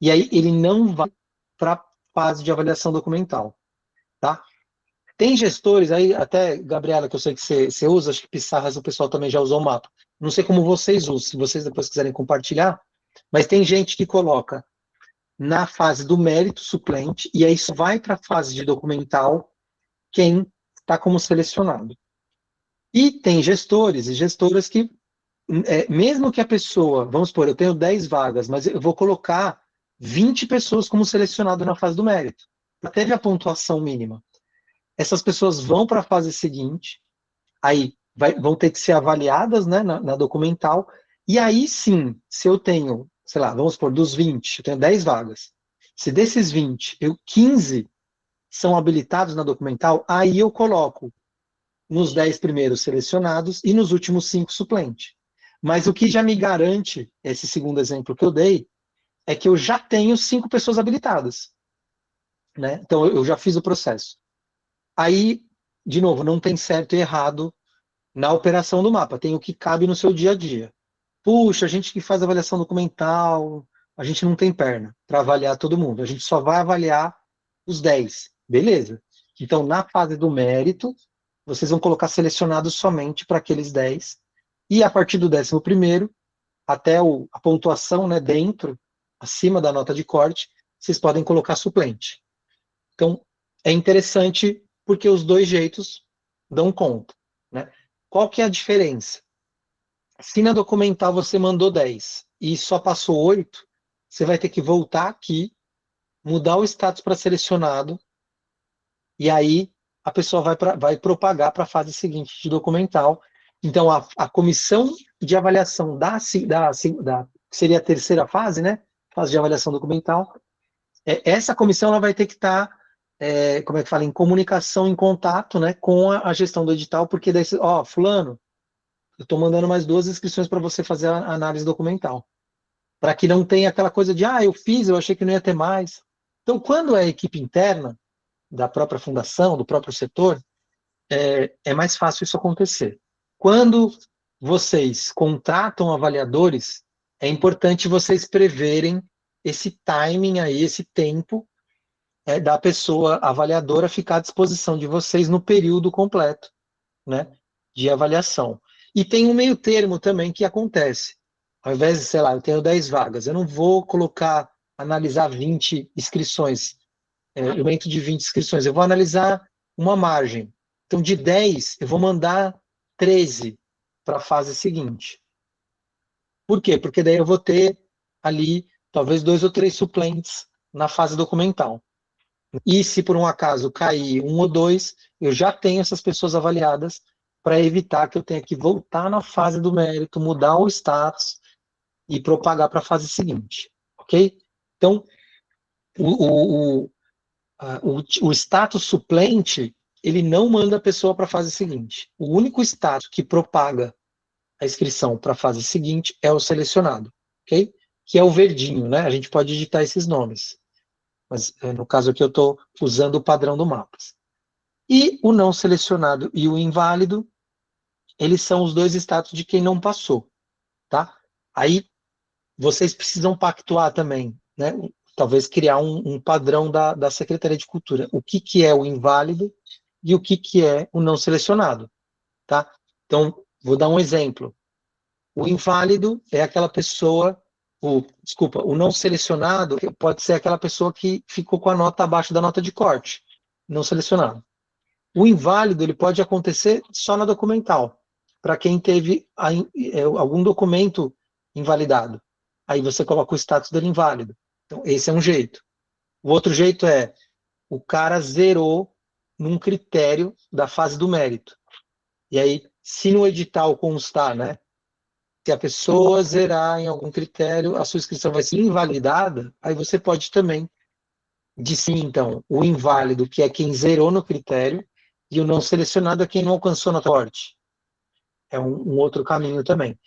e aí ele não vai para a fase de avaliação documental. Tá? Tem gestores aí, até, Gabriela, que eu sei que você usa, acho que Pissarras o pessoal também já usou o mapa. Não sei como vocês usam, se vocês depois quiserem compartilhar, mas tem gente que coloca na fase do mérito suplente, e aí isso vai para a fase de documental quem está como selecionado. E tem gestores e gestoras que, mesmo que a pessoa, vamos supor, eu tenho 10 vagas, mas eu vou colocar 20 pessoas como selecionado na fase do mérito. Teve a pontuação mínima. Essas pessoas vão para a fase seguinte, aí vão ter que ser avaliadas, né, na documental, e aí sim, se eu tenho, sei lá, vamos supor, dos 20, eu tenho 10 vagas. Se desses 20, 15 são habilitados na documental, aí eu coloco nos 10 primeiros selecionados e nos últimos 5 suplente. Mas o que já me garante, esse segundo exemplo que eu dei, é que eu já tenho 5 pessoas habilitadas, né? Então eu já fiz o processo. Aí, de novo, não tem certo e errado na operação do mapa, tem o que cabe no seu dia a dia. Puxa, a gente que faz avaliação documental, a gente não tem perna para avaliar todo mundo, a gente só vai avaliar os 10. Beleza. Então, na fase do mérito, vocês vão colocar selecionados somente para aqueles 10, e a partir do 11º, até a pontuação, né, dentro, acima da nota de corte, vocês podem colocar suplente. Então, é interessante porque os dois jeitos dão conta, né? Qual que é a diferença? Se na documental você mandou 10 e só passou 8, você vai ter que voltar aqui, mudar o status para selecionado, e aí a pessoa vai propagar para a fase seguinte de documental. Então, a comissão de avaliação que seria a terceira fase, né? Fase de avaliação documental, essa comissão ela vai ter que estar, como é que fala, em comunicação, em contato, né, com a gestão do edital, porque daí, fulano, eu estou mandando mais 2 inscrições para você fazer a análise documental. Para que não tenha aquela coisa de, eu fiz, eu achei que não ia ter mais. Então, quando é a equipe interna da própria fundação, do próprio setor, é mais fácil isso acontecer. Quando vocês contratam avaliadores, é importante vocês preverem esse timing aí, esse tempo da pessoa avaliadora ficar à disposição de vocês no período completo, né, de avaliação. E tem um meio termo também que acontece. Ao invés de, sei lá, eu tenho 10 vagas, eu não vou analisar 20 inscrições, aumento de 20 inscrições, eu vou analisar uma margem. Então, de 10, eu vou mandar 13 para a fase seguinte. Por quê? Porque daí eu vou ter ali, talvez 2 ou 3 suplentes na fase documental. E se por um acaso cair 1 ou 2, eu já tenho essas pessoas avaliadas para evitar que eu tenha que voltar na fase do mérito, mudar o status e propagar para a fase seguinte, ok? Então, o status suplente, ele não manda a pessoa para a fase seguinte. O único status que propaga a inscrição para a fase seguinte é o selecionado, ok? Que é o verdinho, né? A gente pode digitar esses nomes. Mas no caso aqui eu estou usando o padrão do Mapas. E o não selecionado e o inválido, eles são os 2 status de quem não passou, tá? Aí vocês precisam pactuar também, né? Talvez criar um padrão da Secretaria de Cultura. O que é o inválido e o que é o não selecionado, tá? Então, vou dar um exemplo. O inválido é aquela pessoa, o não selecionado pode ser aquela pessoa que ficou com a nota abaixo da nota de corte, não selecionado. O inválido, ele pode acontecer só na documental, para quem teve algum documento invalidado. Aí você coloca o status dele inválido. Então, esse é um jeito. O outro jeito é, o cara zerou num critério da fase do mérito. E aí, se no edital constar, né, se a pessoa zerar em algum critério, a sua inscrição vai ser invalidada, aí você pode também sim, então, o inválido, que é quem zerou no critério, e o não selecionado é quem não alcançou na corte. É um outro caminho também.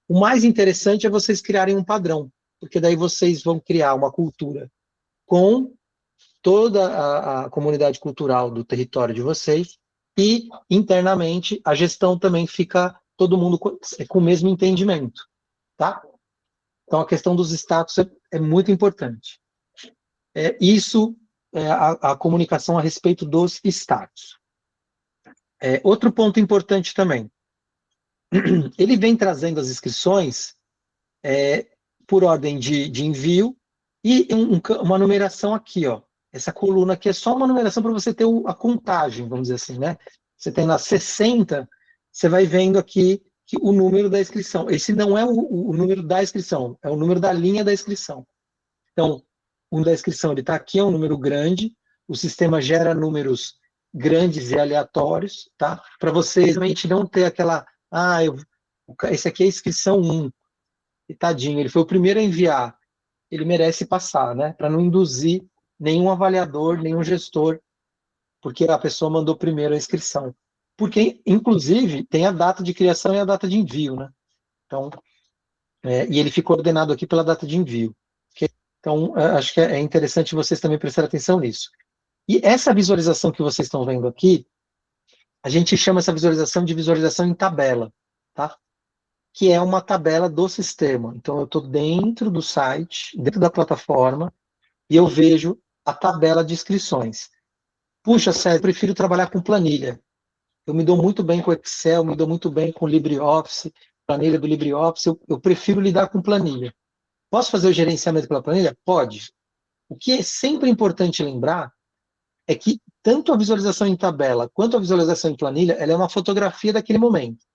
O mais interessante é vocês criarem um padrão, porque daí vocês vão criar uma cultura com toda a comunidade cultural do território de vocês, e internamente a gestão também fica todo mundo com o mesmo entendimento, tá? Então a questão dos status é muito importante. Isso é a comunicação a respeito dos status. Outro ponto importante também, ele vem trazendo as inscrições por ordem de envio e uma numeração aqui, ó. Essa coluna aqui é só uma numeração para você ter a contagem, vamos dizer assim, né? Você tem na 60, você vai vendo aqui que o número da inscrição. Esse não é o número da inscrição, é o número da linha da inscrição. Então, o da inscrição está aqui, é um número grande, o sistema gera números grandes e aleatórios, tá? Para você realmente não ter aquela, esse aqui é a inscrição 1, e tadinho, ele foi o primeiro a enviar, ele merece passar, né? Para não induzir nenhum avaliador, nenhum gestor porque a pessoa mandou primeiro a inscrição. Porque, inclusive, tem a data de criação e a data de envio, né? Então, e ele fica ordenado aqui pela data de envio. Okay? Então, acho que é interessante vocês também prestarem atenção nisso. E essa visualização que vocês estão vendo aqui, a gente chama essa visualização de visualização em tabela, tá? Que é uma tabela do sistema. Então, eu estou dentro do site, dentro da plataforma, e eu vejo a tabela de inscrições. Puxa, Sérgio, eu prefiro trabalhar com planilha. Eu me dou muito bem com Excel, me dou muito bem com LibreOffice, planilha do LibreOffice, eu prefiro lidar com planilha. Posso fazer o gerenciamento pela planilha? Pode. O que é sempre importante lembrar é que tanto a visualização em tabela quanto a visualização em planilha, ela é uma fotografia daquele momento.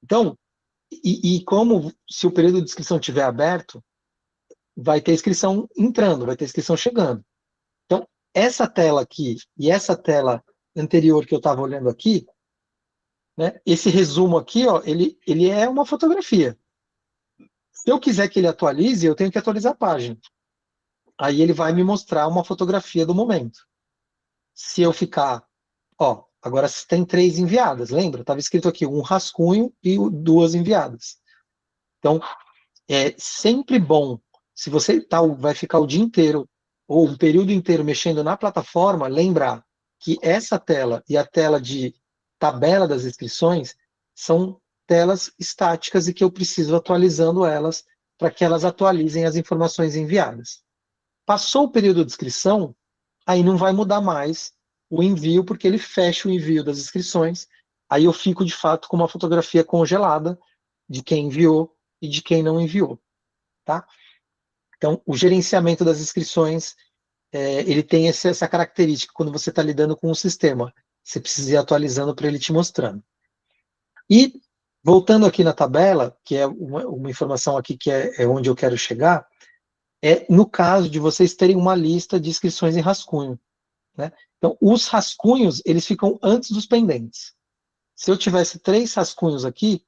Então, como se o período de inscrição estiver aberto, vai ter inscrição entrando, vai ter inscrição chegando. Então, essa tela aqui e essa tela anterior que eu estava olhando aqui, né, esse resumo aqui, ó, ele é uma fotografia. Se eu quiser que ele atualize, eu tenho que atualizar a página. Aí ele vai me mostrar uma fotografia do momento. Se eu ficar, ó, agora tem 3 enviadas, lembra? Estava escrito aqui um rascunho e 2 enviadas. Então, é sempre bom, se você vai ficar o dia inteiro ou um período inteiro mexendo na plataforma, lembrar que essa tela e a tela de tabela das inscrições são telas estáticas e que eu preciso atualizando elas para que elas atualizem as informações enviadas. Passou o período de inscrição, aí não vai mudar mais o envio, porque ele fecha o envio das inscrições, aí eu fico de fato com uma fotografia congelada de quem enviou e de quem não enviou. Tá? Então, o gerenciamento das inscrições, ele tem essa característica, quando você está lidando com um sistema, você precisa ir atualizando para ele te mostrando. E, voltando aqui na tabela, que é uma informação aqui que é onde eu quero chegar, no caso de vocês terem uma lista de inscrições em rascunho. Né? Então, os rascunhos, eles ficam antes dos pendentes. Se eu tivesse 3 rascunhos aqui,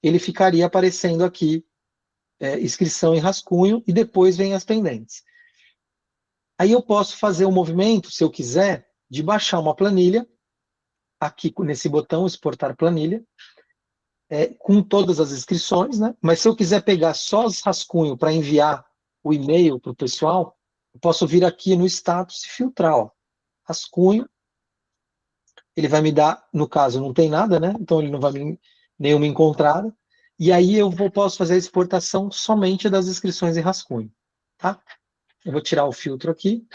ele ficaria aparecendo aqui, inscrição em rascunho, e depois vem as pendentes. Aí eu posso fazer um movimento, se eu quiser, de baixar uma planilha, aqui nesse botão, exportar planilha, com todas as inscrições, né? Mas se eu quiser pegar só os rascunhos para enviar o e-mail para o pessoal, eu posso vir aqui no status e filtrar, ó, rascunho, ele vai me dar, no caso não tem nada, né? Então ele não vai nenhuma encontrada, e aí eu posso fazer a exportação somente das inscrições em rascunho, tá? Eu vou tirar o filtro aqui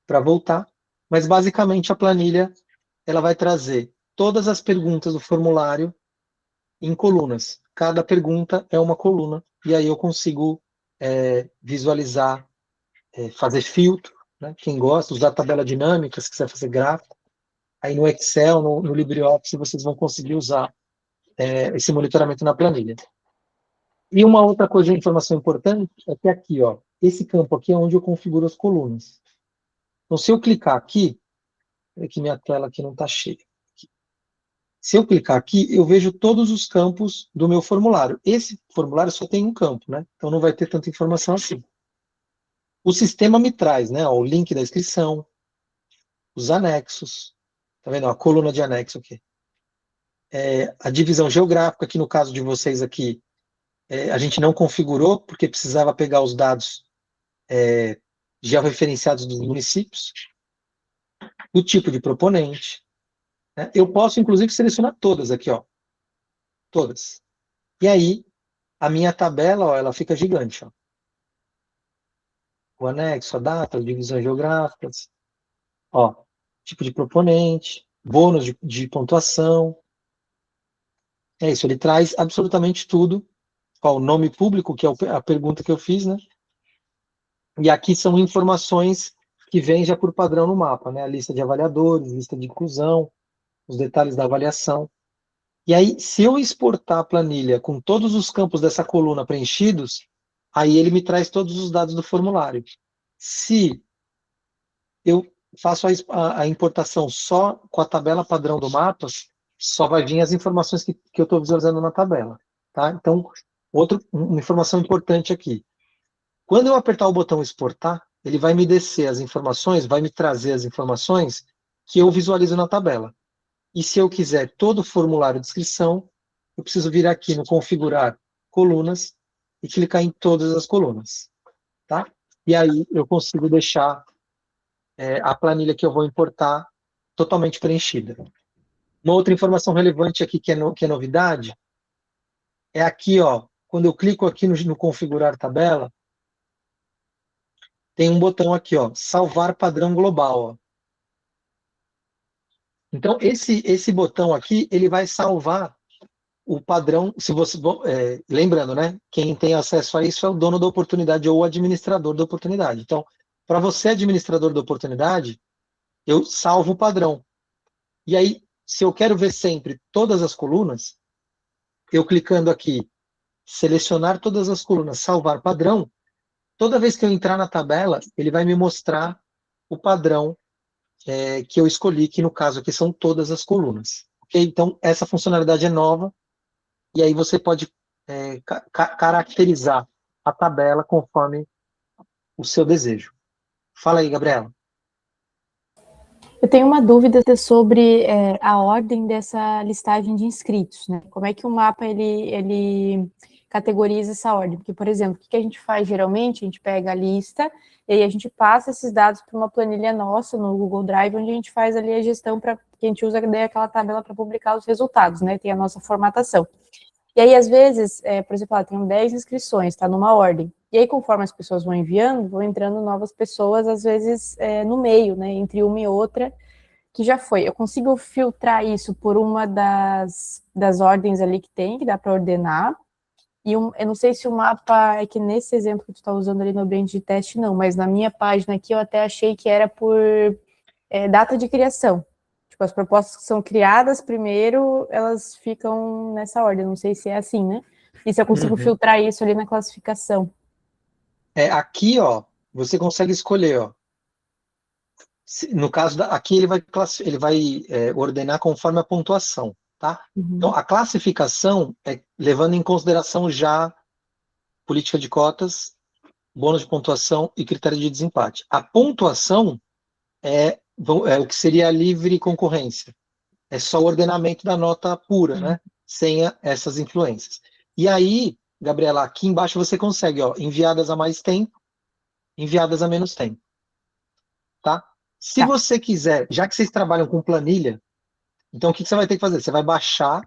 para voltar, mas basicamente a planilha ela vai trazer todas as perguntas do formulário em colunas. Cada pergunta é uma coluna, e aí eu consigo visualizar, fazer filtro, né? Quem gosta, usar tabela dinâmica, se quiser fazer gráfico. Aí no Excel, no LibreOffice, vocês vão conseguir usar esse monitoramento na planilha. E uma outra coisa de informação importante é que aqui, ó, esse campo aqui é onde eu configuro as colunas. Então, se eu clicar aqui, é que minha tela aqui não está cheia. Se eu clicar aqui, eu vejo todos os campos do meu formulário. Esse formulário só tem um campo, né? Então não vai ter tanta informação assim. O sistema me traz, né, ó, o link da inscrição, os anexos, tá vendo? A coluna de anexo aqui. A divisão geográfica, que no caso de vocês aqui, a gente não configurou, porque precisava pegar os dados georreferenciados dos municípios, o tipo de proponente. Né? Eu posso, inclusive, selecionar todas aqui, ó. Todas. E aí, a minha tabela, ó, ela fica gigante, ó. O anexo, a data, divisões geográficas, ó, tipo de proponente, bônus de pontuação. É isso, ele traz absolutamente tudo. Ó, o nome público, que é a pergunta que eu fiz, né? E aqui são informações que vêm já por padrão no mapa, né? A lista de avaliadores, lista de inclusão, os detalhes da avaliação. E aí, se eu exportar a planilha com todos os campos dessa coluna preenchidos, aí ele me traz todos os dados do formulário. Se eu faço a importação só com a tabela padrão do mapa, só vai vir as informações que eu estou visualizando na tabela. Tá? Então, uma informação importante aqui. Quando eu apertar o botão exportar, ele vai me descer as informações, vai me trazer as informações que eu visualizo na tabela. E se eu quiser todo o formulário de inscrição, eu preciso vir aqui no configurar colunas e clicar em todas as colunas, tá? E aí eu consigo deixar a planilha que eu vou importar totalmente preenchida. Uma outra informação relevante aqui que é novidade é aqui, ó, quando eu clico aqui no configurar tabela, tem um botão aqui, ó, salvar padrão global, ó. Então, esse botão aqui, ele vai salvar o padrão, se você, lembrando, né, quem tem acesso a isso é o dono da oportunidade ou o administrador da oportunidade. Então, para você, administrador da oportunidade, eu salvo o padrão. E aí, se eu quero ver sempre todas as colunas, eu clicando aqui, selecionar todas as colunas, salvar padrão, toda vez que eu entrar na tabela, ele vai me mostrar o padrão que eu escolhi, que no caso aqui são todas as colunas. Okay? Então, essa funcionalidade é nova, e aí você pode caracterizar a tabela conforme o seu desejo. Fala aí, Gabriela. Eu tenho uma dúvida sobre a ordem dessa listagem de inscritos, né? Como é que o mapa ele categoriza essa ordem? Porque, por exemplo, o que a gente faz geralmente? A gente pega a lista e aí a gente passa esses dados para uma planilha nossa no Google Drive, onde a gente faz ali a gestão para que a gente usa daí aquela tabela para publicar os resultados, né? Tem a nossa formatação. E aí, às vezes, por exemplo, tenho 10 inscrições, está numa ordem. E aí, conforme as pessoas vão enviando, vão entrando novas pessoas, às vezes, no meio, né, entre uma e outra, que já foi. Eu consigo filtrar isso por uma das ordens ali que tem, que dá para ordenar. E eu não sei se o mapa é que nesse exemplo que tu está usando ali no ambiente de teste, não, mas na minha página aqui eu até achei que era por data de criação. Tipo, as propostas que são criadas primeiro, elas ficam nessa ordem. Não sei se é assim, né? E se eu consigo filtrar isso ali na classificação. Aqui, ó, você consegue escolher, ó. No caso, aqui ele vai ordenar conforme a pontuação, tá? Então, a classificação é levando em consideração já política de cotas, bônus de pontuação e critério de desempate. A pontuação é o que seria a livre concorrência. É só o ordenamento da nota pura, né? Sem essas influências. E aí, Gabriela, aqui embaixo você consegue, ó, enviadas a mais tempo, enviadas a menos tempo. Tá? Se você quiser, já que vocês trabalham com planilha, então o que você vai ter que fazer? Você vai baixar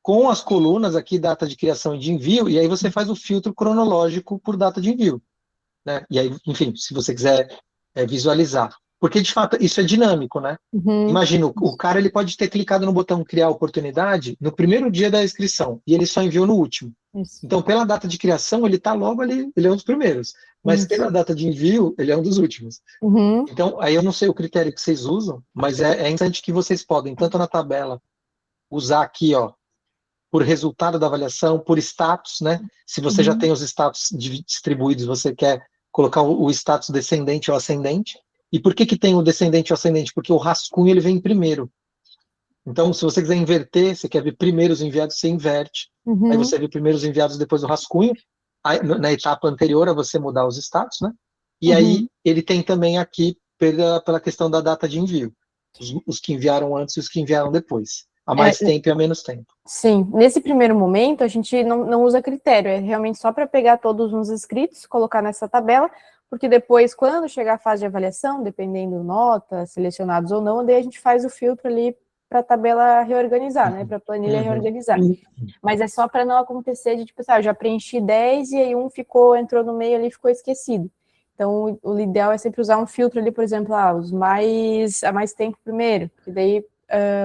com as colunas aqui, data de criação e de envio, e aí você faz o filtro cronológico por data de envio. Né? E aí, enfim, se você quiser visualizar. Porque, de fato, isso é dinâmico, né? Imagina, o cara ele pode ter clicado no botão criar oportunidade no primeiro dia da inscrição, e ele só enviou no último. Isso. Então, pela data de criação, ele está logo ali, ele é um dos primeiros. Mas pela data de envio, ele é um dos últimos. Então, aí eu não sei o critério que vocês usam, mas é interessante que vocês podem, tanto na tabela, usar aqui, ó, por resultado da avaliação, por status, né? Se você já tem os status distribuídos, você quer colocar o status descendente ou ascendente. E por que tem o descendente ou ascendente? Porque o rascunho ele vem primeiro. Então, se você quiser inverter, você quer ver primeiro os enviados, você inverte. Aí você vê primeiro os enviados, depois o rascunho. Aí, na etapa anterior a você mudar os status, né? E aí ele tem também aqui pela questão da data de envio. Os que enviaram antes e os que enviaram depois. A mais tempo e a menos tempo. Sim, nesse primeiro momento a gente não usa critério, é realmente só para pegar todos os inscritos, colocar nessa tabela, porque depois, quando chegar a fase de avaliação, dependendo nota, selecionados ou não, daí a gente faz o filtro ali para a tabela reorganizar, né? Para a planilha reorganizar. Mas é só para não acontecer de, tipo, eu já preenchi 10 e aí um entrou no meio ali e ficou esquecido. Então, o ideal é sempre usar um filtro ali, por exemplo, a mais tempo primeiro, que daí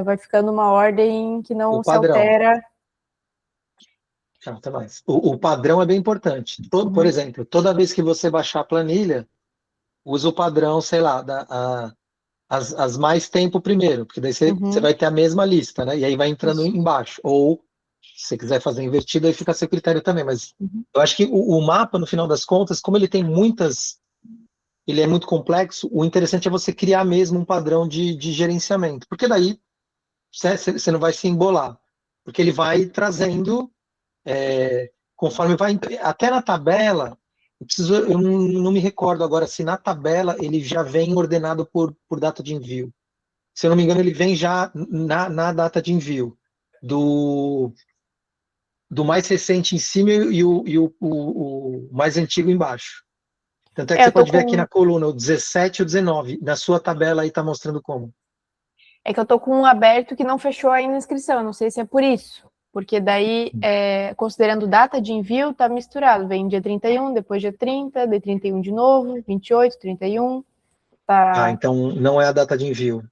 vai ficando uma ordem que não se altera. Até mais. O padrão é bem importante. Por exemplo, toda vez que você baixar a planilha, usa o padrão, sei lá, as mais tempo primeiro, porque daí você vai ter a mesma lista, né? E aí vai entrando embaixo. Ou, se você quiser fazer invertido, aí fica a seu critério também. Mas eu acho que o mapa, no final das contas, como ele tem ele é muito complexo, o interessante é você criar mesmo um padrão de gerenciamento. Porque daí você não vai se embolar. Porque ele vai trazendo, conforme vai... Até na tabela, eu não me recordo agora se na tabela ele já vem ordenado por data de envio. Se eu não me engano, ele vem já na data de envio do mais recente em cima e o mais antigo embaixo. Tanto é que você Eu tô pode ver aqui na com, coluna o 17 e o 19. Na sua tabela aí está mostrando como. é que eu tô com um aberto que não fechou ainda a inscrição, eu não sei se é por isso. Porque daí, considerando data de envio, tá misturado. Vem dia 31, depois dia 30, de 31 de novo, 28, 31. Ah, Tá, então não é a data de envio.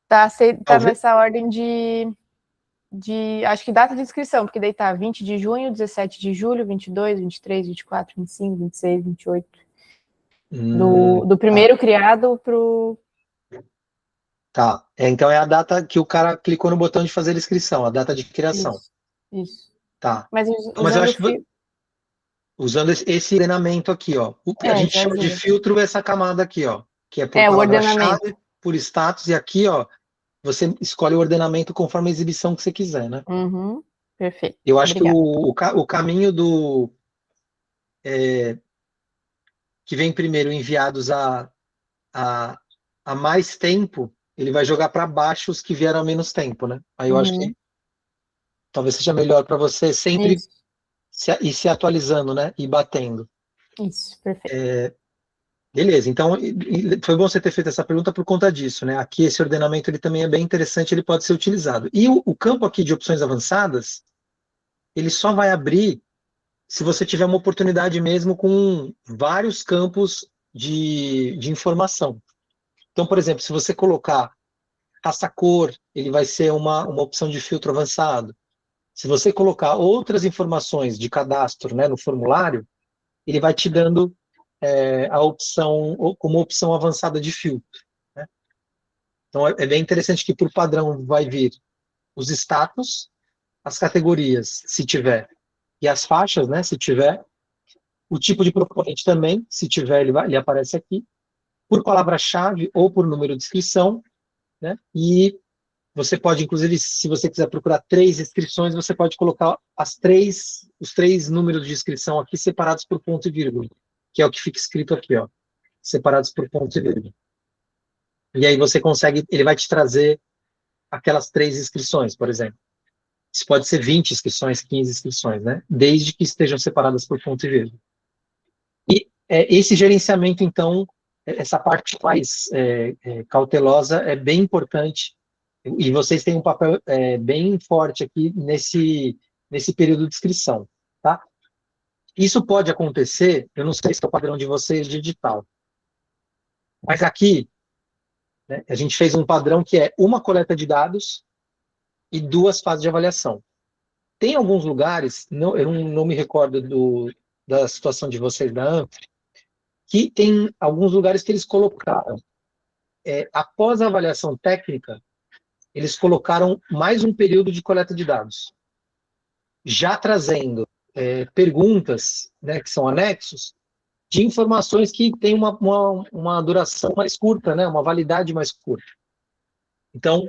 tá Talvez. nessa ordem acho que data de inscrição, porque daí tá 20 de junho, 17 de julho, 22, 23, 24, 25, 26, 28. Do Tá. primeiro criado pro... Tá. Então é a data que o cara clicou no botão de fazer a inscrição, a data de criação. Isso. Tá. Mas Mas eu usando o acho que fio... usando esse ordenamento aqui, ó. A gente já chama de ajuda. filtro essa camada aqui, ó, que é por O ordenamento. palavra-chave, por status, e aqui, ó, você escolhe o ordenamento conforme a exibição que você quiser, né? Uhum. Perfeito. Eu acho que Obrigada. o caminho que vem primeiro enviados a, a mais tempo, ele vai jogar para baixo os que vieram a menos tempo, né? Aí eu acho que talvez seja melhor para você sempre Isso, ir se atualizando, né? E batendo. isso, perfeito. Beleza, então foi bom você ter feito essa pergunta por conta disso, né? Aqui esse ordenamento ele também é bem interessante, ele pode ser utilizado. E o campo aqui de opções avançadas, ele só vai abrir se você tiver uma oportunidade mesmo com vários campos de informação. Então, por exemplo, se você colocar raça-cor, ele vai ser uma opção de filtro avançado. Se você colocar outras informações de cadastro, né, no formulário, ele vai te dando a opção, como opção avançada de filtro. Né? Então, é bem interessante que, por padrão, vai vir os status, as categorias, se tiver, e as faixas, né, se tiver, o tipo de proponente também, se tiver, ele aparece aqui, por palavra-chave ou por número de inscrição, né, e você pode, inclusive, se você quiser procurar 3 inscrições, você pode colocar os 3 números de inscrição aqui separados por ponto e vírgula, que é o que fica escrito aqui, ó, separados por ponto e vírgula. E aí você consegue, ele vai te trazer aquelas 3 inscrições, por exemplo. Isso pode ser 20 inscrições, 15 inscrições, né? Desde que estejam separadas por ponto e vírgula. E esse gerenciamento, então, essa parte mais cautelosa é bem importante. E vocês têm um papel bem forte aqui nesse período de inscrição, tá? Isso pode acontecer, eu não sei se é o padrão de vocês digital, mas aqui, né, a gente fez um padrão que é uma coleta de dados e 2 fases de avaliação. Tem alguns lugares, eu não me recordo da situação de vocês da ANFRE, que tem alguns lugares que eles colocaram, após a avaliação técnica, eles colocaram mais um período de coleta de dados, já trazendo perguntas, né, que são anexos, de informações que têm uma duração mais curta, né, uma validade mais curta. Então,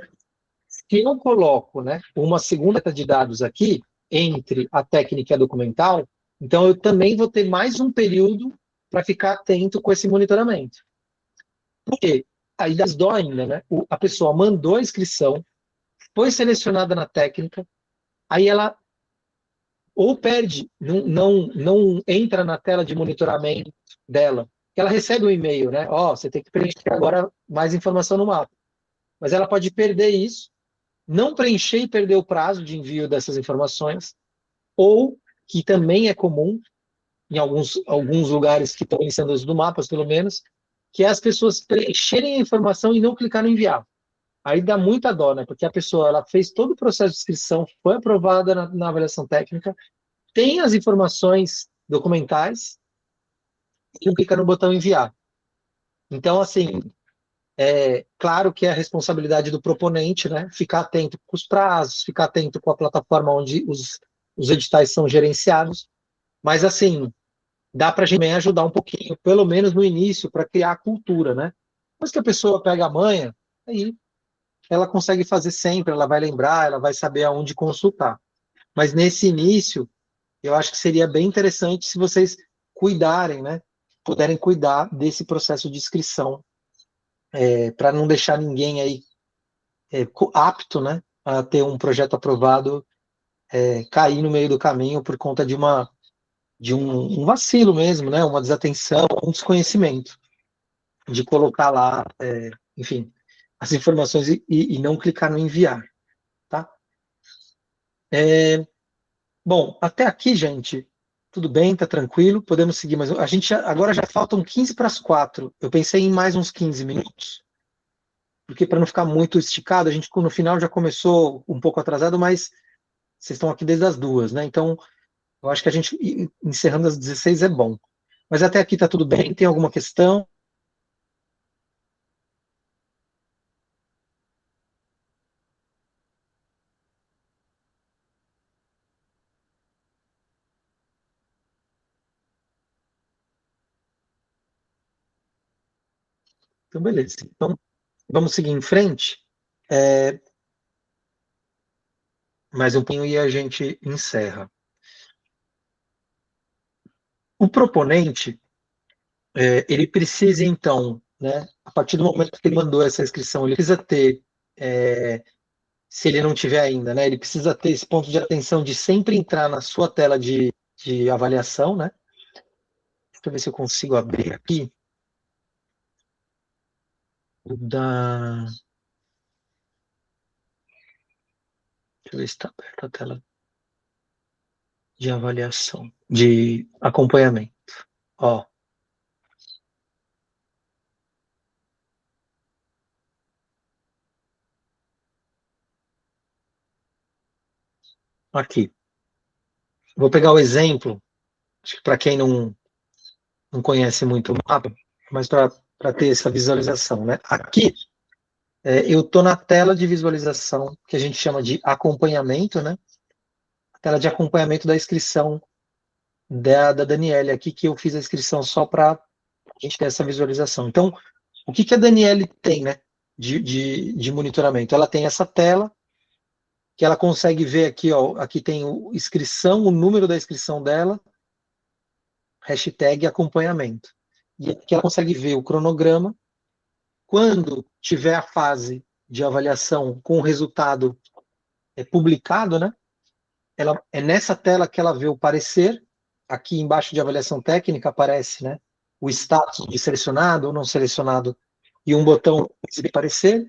se eu coloco, né, uma segunda coleta de dados aqui, entre a técnica e a documental, então eu também vou ter mais um período para ficar atento com esse monitoramento. Por quê? Aí das dó ainda, né? A pessoa mandou a inscrição, foi selecionada na técnica, aí ela ou perde, não entra na tela de monitoramento dela, ela recebe um e-mail, né? Ó, você tem que preencher agora mais informação no mapa. Mas ela pode perder isso, não preencher e perder o prazo de envio dessas informações, ou, que também é comum, em alguns lugares que estão iniciando os do mapas, pelo menos, que é as pessoas preencherem a informação e não clicar no enviar. Aí dá muita dó, né? Porque a pessoa ela fez todo o processo de inscrição, foi aprovada na avaliação técnica, tem as informações documentais e não clica no botão enviar. Então, assim, claro que é a responsabilidade do proponente, né? Ficar atento com os prazos, ficar atento com a plataforma onde os editais são gerenciados, mas, assim, dá para a gente também ajudar um pouquinho, pelo menos no início, para criar a cultura, né? Depois que a pessoa pega a manha, aí ela consegue fazer sempre, ela vai lembrar, ela vai saber aonde consultar. Mas nesse início, eu acho que seria bem interessante se vocês cuidarem, né, puderem cuidar desse processo de inscrição, para não deixar ninguém aí apto, né, a ter um projeto aprovado cair no meio do caminho por conta de um vacilo mesmo, né, uma desatenção, um desconhecimento, de colocar lá, enfim, as informações e não clicar no enviar, tá? Bom, até aqui, gente, tudo bem, tá tranquilo, podemos seguir, mas a gente agora já faltam 15 para as 4. Eu pensei em mais uns 15 minutos, porque para não ficar muito esticado, a gente no final já começou um pouco atrasado, mas vocês estão aqui desde as 2, né? Então, eu acho que a gente encerrando às 16 é bom. Mas até aqui tá tudo bem, tem alguma questão? Então, beleza. Então, vamos seguir em frente. Mais um pouquinho e a gente encerra. O proponente, ele precisa, então, né, a partir do momento que ele mandou essa inscrição, ele precisa ter, se ele não tiver ainda, né, ele precisa ter esse ponto de atenção de sempre entrar na sua tela de avaliação, né? Deixa eu ver se eu consigo abrir aqui. Deixa eu ver se está aberta a tela de avaliação, de acompanhamento. Ó. Aqui. Vou pegar o exemplo, acho que para quem não conhece muito o mapa, mas para ter essa visualização, né? Aqui, eu estou na tela de visualização, que a gente chama de acompanhamento, né? A tela de acompanhamento da inscrição da Daniele aqui, que eu fiz a inscrição só para a gente ter essa visualização. Então, o que a Daniele tem, né, de monitoramento? Ela tem essa tela, que ela consegue ver aqui, ó, aqui tem inscrição, o número da inscrição dela, hashtag acompanhamento. E aqui ela consegue ver o cronograma. Quando tiver a fase de avaliação com o resultado publicado, né? É nessa tela que ela vê o parecer. Aqui embaixo de avaliação técnica aparece, né, o status de selecionado ou não selecionado e um botão exibir parecer.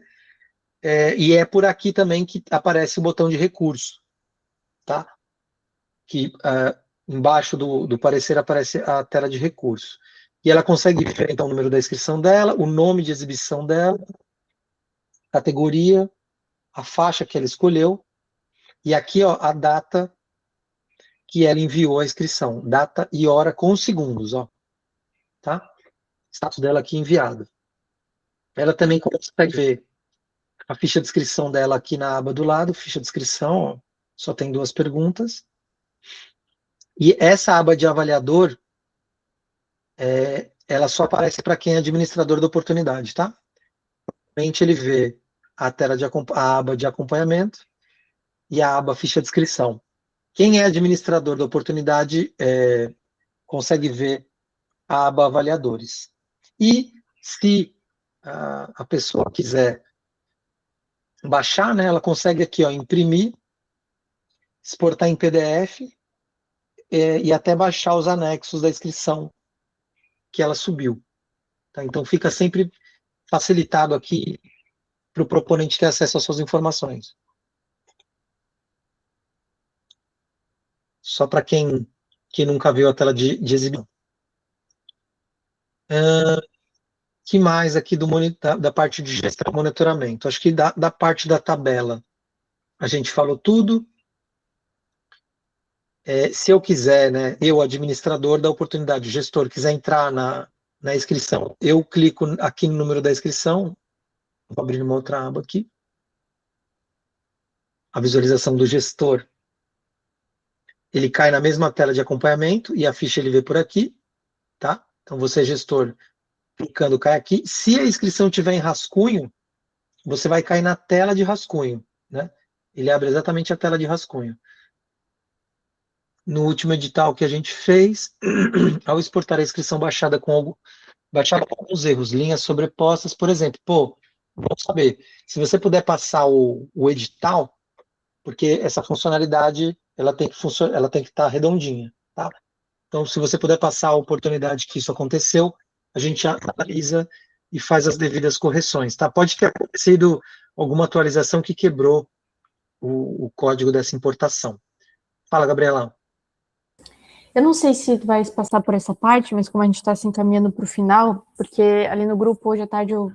E é por aqui também que aparece o botão de recurso, tá? Que embaixo do parecer aparece a tela de recurso. E ela consegue ver, então, o número da inscrição dela, o nome de exibição dela, categoria, a faixa que ela escolheu, e aqui, ó, a data que ela enviou a inscrição, data e hora com segundos, ó, tá? Status dela aqui enviado. Ela também consegue ver a ficha de inscrição dela aqui na aba do lado, ficha de inscrição, ó, só tem 2 perguntas. E essa aba de avaliador, ela só aparece para quem é administrador da oportunidade, tá? Normalmente ele vê a tela a aba de acompanhamento e a aba ficha de inscrição. Quem é administrador da oportunidade consegue ver a aba avaliadores. E se a pessoa quiser baixar, né, ela consegue aqui, ó, imprimir, exportar em PDF e até baixar os anexos da inscrição que ela subiu. Tá? Então fica sempre facilitado aqui para o proponente ter acesso às suas informações. Só para quem nunca viu a tela de exibição. Que mais aqui da parte de gestão e monitoramento? Acho que da parte da tabela a gente falou tudo. Se eu quiser, né, eu, administrador da oportunidade, gestor, quiser entrar na inscrição, eu clico aqui no número da inscrição, vou abrir uma outra aba aqui, a visualização do gestor, ele cai na mesma tela de acompanhamento e a ficha ele vê por aqui, tá? Então você, gestor, clicando, cai aqui. Se a inscrição estiver em rascunho, você vai cair na tela de rascunho, né? Ele abre exatamente a tela de rascunho. no último edital que a gente fez, ao exportar a inscrição baixada com alguns erros, linhas sobrepostas, por exemplo. Pô, vamos saber, se você puder passar o edital, porque essa funcionalidade ela tem que estar redondinha, tá? Então, se você puder passar a oportunidade que isso aconteceu, a gente analisa e faz as devidas correções, tá? Pode ter acontecido alguma atualização que quebrou o código dessa importação. Fala, Gabriela. Eu não sei se tu vai passar por essa parte, mas como a gente está se encaminhando para o final, porque ali no grupo hoje à tarde eu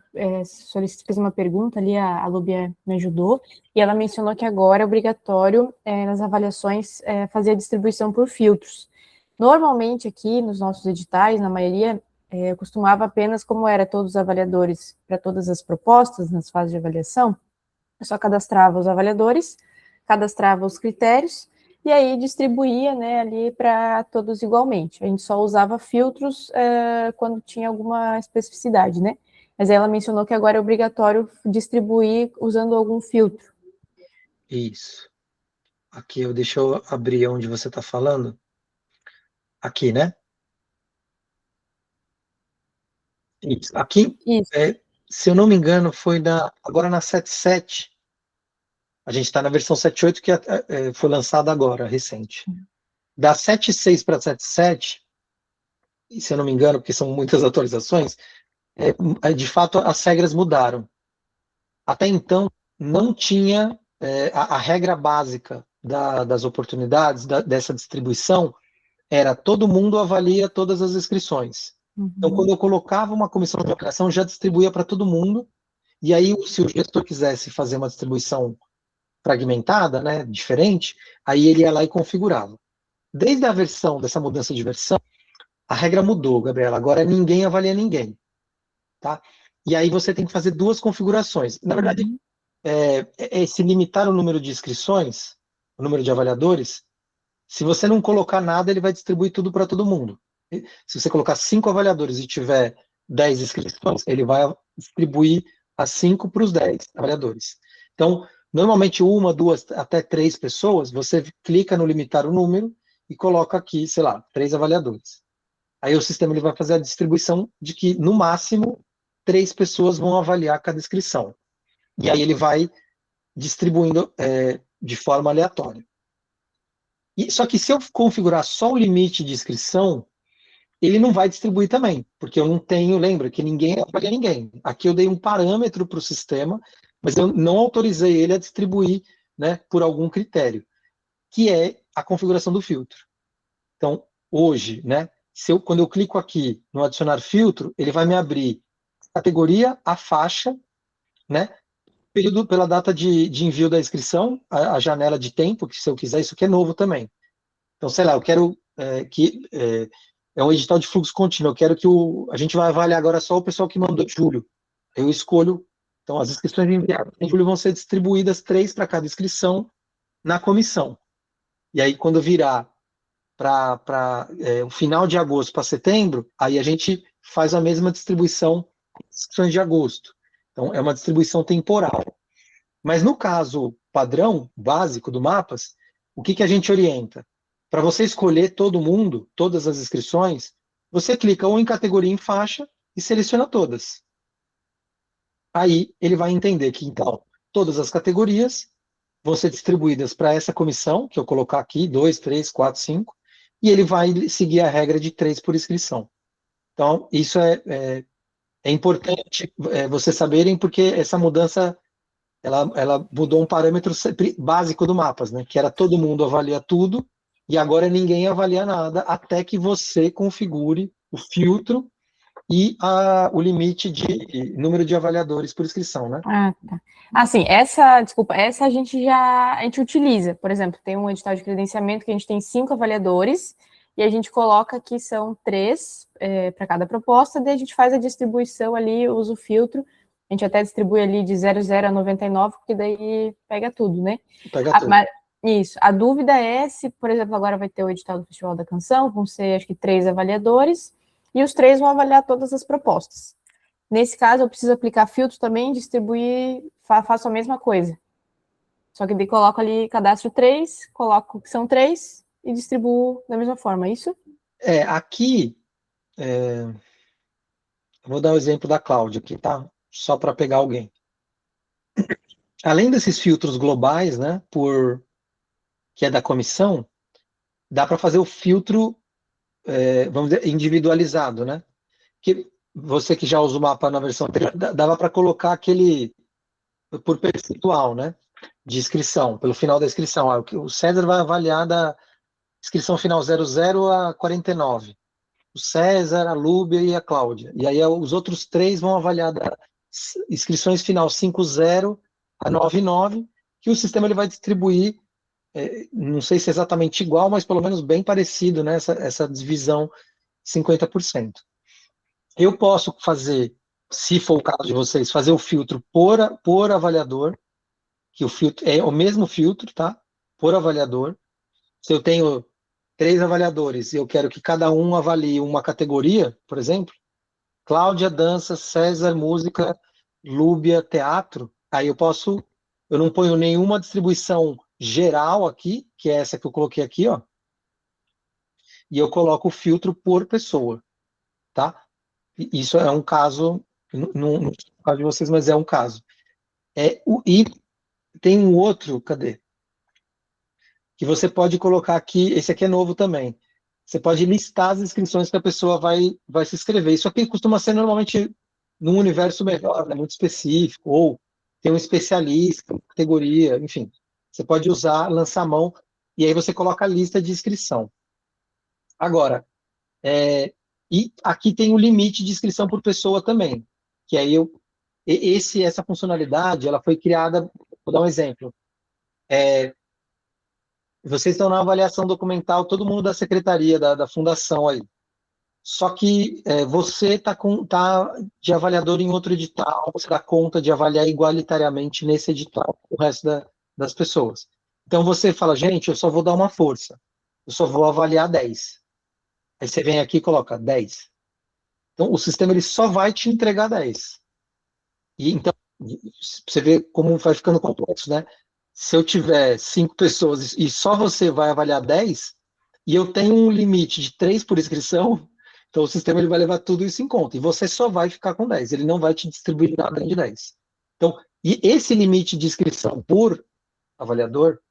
fiz uma pergunta ali, a Lúbia me ajudou, e ela mencionou que agora é obrigatório nas avaliações fazer a distribuição por filtros. Normalmente aqui nos nossos editais, na maioria, eu costumava apenas, como era todos os avaliadores para todas as propostas nas fases de avaliação, eu só cadastrava os avaliadores, cadastrava os critérios, e aí distribuía, né, ali para todos igualmente. A gente só usava filtros quando tinha alguma especificidade, né? Mas aí ela mencionou que agora é obrigatório distribuir usando algum filtro. Isso. Aqui, deixa eu abrir onde você está falando. Aqui, né? Isso. Aqui, Isso. se eu não me engano, foi agora na 7.7. A gente está na versão 7.8 que foi lançada agora, recente. Da 7.6 para 7.7, e se eu não me engano, porque são muitas atualizações, de fato as regras mudaram. Até então, não tinha a regra básica das oportunidades, dessa distribuição, era todo mundo avalia todas as inscrições. Uhum. Então, quando eu colocava uma comissão de avaliação, já distribuía para todo mundo, e aí, se o gestor quisesse fazer uma distribuição fragmentada, né, diferente, aí ele ia lá e configurava. Desde a versão, dessa mudança de versão, a regra mudou, Gabriela. Agora ninguém avalia ninguém, tá? E aí você tem que fazer duas configurações. Na verdade, se limitar o número de inscrições, o número de avaliadores, se você não colocar nada, ele vai distribuir tudo para todo mundo. Se você colocar 5 avaliadores e tiver 10 inscrições, ele vai distribuir as 5 para os 10 avaliadores. Então, normalmente 1, 2, até 3 pessoas, você clica no limitar o número e coloca aqui, sei lá, 3 avaliadores. Aí o sistema ele vai fazer a distribuição de que, no máximo, 3 pessoas vão avaliar cada inscrição. E aí ele vai distribuindo de forma aleatória. Só que se eu configurar só o limite de inscrição, ele não vai distribuir também, porque eu não tenho, lembra, que ninguém avalia ninguém. Aqui eu dei um parâmetro para o sistema, mas eu não autorizei ele a distribuir, né, por algum critério, que é a configuração do filtro. Então, hoje, né, quando eu clico aqui no adicionar filtro, ele vai me abrir a categoria, a faixa, né, período pela data de envio da inscrição, a janela de tempo, que se eu quiser, isso aqui é novo também. Então, sei lá, eu quero que é um edital de fluxo contínuo, eu quero que a gente vai avaliar agora só o pessoal que mandou em julho. Eu escolho, então as inscrições enviadas em julho vão ser distribuídas 3 para cada inscrição na comissão. E aí, quando virar para o final de agosto para setembro, aí a gente faz a mesma distribuição com as inscrições de agosto. Então, é uma distribuição temporal. Mas no caso padrão, básico do Mapas, o que a gente orienta? Para você escolher todo mundo, todas as inscrições, você clica ou em categoria em faixa e seleciona todas. Aí ele vai entender que, então, todas as categorias vão ser distribuídas para essa comissão, que eu colocar aqui, 2, 3, 4, 5, e ele vai seguir a regra de 3 por inscrição. Então, isso é importante vocês saberem, porque essa mudança ela mudou um parâmetro básico do Mapas, né? Que era todo mundo avalia tudo, e agora ninguém avalia nada, até que você configure o filtro e o limite de número de avaliadores por inscrição, né? Ah, tá. Assim, essa a gente utiliza. Por exemplo, tem um edital de credenciamento que a gente tem 5 avaliadores, e a gente coloca que são 3 para cada proposta, daí a gente faz a distribuição ali, usa o filtro, a gente até distribui ali de 00 a 99, porque daí pega tudo, né? Pega tudo. Mas, isso. A dúvida é se, por exemplo, agora vai ter o edital do Festival da Canção, vão ser, acho que, 3 avaliadores, e os 3 vão avaliar todas as propostas. Nesse caso, eu preciso aplicar filtro também, distribuir, faço a mesma coisa. Só que daí coloco ali cadastro 3, coloco que são 3, e distribuo da mesma forma, é isso? Aqui, eu vou dar o exemplo da Cláudia aqui, tá? Só para pegar alguém. Além desses filtros globais, né, que é da comissão, dá para fazer o filtro, vamos dizer, individualizado, né? Que você que já usa o mapa na versão anterior, dava para colocar aquele por percentual, né? De inscrição, pelo final da inscrição. O César vai avaliar da inscrição final 00 a 49. O César, a Lúbia e a Cláudia. E aí os outros 3 vão avaliar das inscrições final 50 a 99, que o sistema ele vai distribuir, não sei se é exatamente igual, mas pelo menos bem parecido, né? Essa divisão 50%. Eu posso fazer, se for o caso de vocês, fazer o filtro por avaliador, que o filtro é o mesmo filtro, tá? Por avaliador. Se eu tenho 3 avaliadores e eu quero que cada um avalie uma categoria, por exemplo, Cláudia, dança, César, música, Lúbia, teatro, aí eu não ponho nenhuma distribuição geral aqui, que é essa que eu coloquei aqui, ó, e eu coloco o filtro por pessoa, tá? Isso é um caso, não é o caso de vocês, mas é um caso. E tem um outro, cadê? Que você pode colocar aqui, esse aqui é novo também. Você pode listar as inscrições que a pessoa vai se inscrever. Isso aqui costuma ser normalmente num universo melhor, né, muito específico, ou tem um especialista, uma categoria, enfim. Você pode usar, lançar a mão, e aí você coloca a lista de inscrição. Agora, e aqui tem o limite de inscrição por pessoa também, que aí essa funcionalidade, ela foi criada, vou dar um exemplo. Vocês estão na avaliação documental, todo mundo da secretaria, da fundação aí. Só que você está de avaliador em outro edital, você dá conta de avaliar igualitariamente nesse edital o resto das pessoas. Então você fala, gente, eu só vou dar uma força, eu só vou avaliar 10. Aí você vem aqui e coloca 10. Então o sistema ele só vai te entregar 10. E então, você vê como vai ficando complexo, né? Se eu tiver 5 pessoas e só você vai avaliar 10, e eu tenho um limite de 3 por inscrição, então o sistema ele vai levar tudo isso em conta. E você só vai ficar com 10, ele não vai te distribuir nada além de 10. Então, e esse limite de inscrição por avaliador,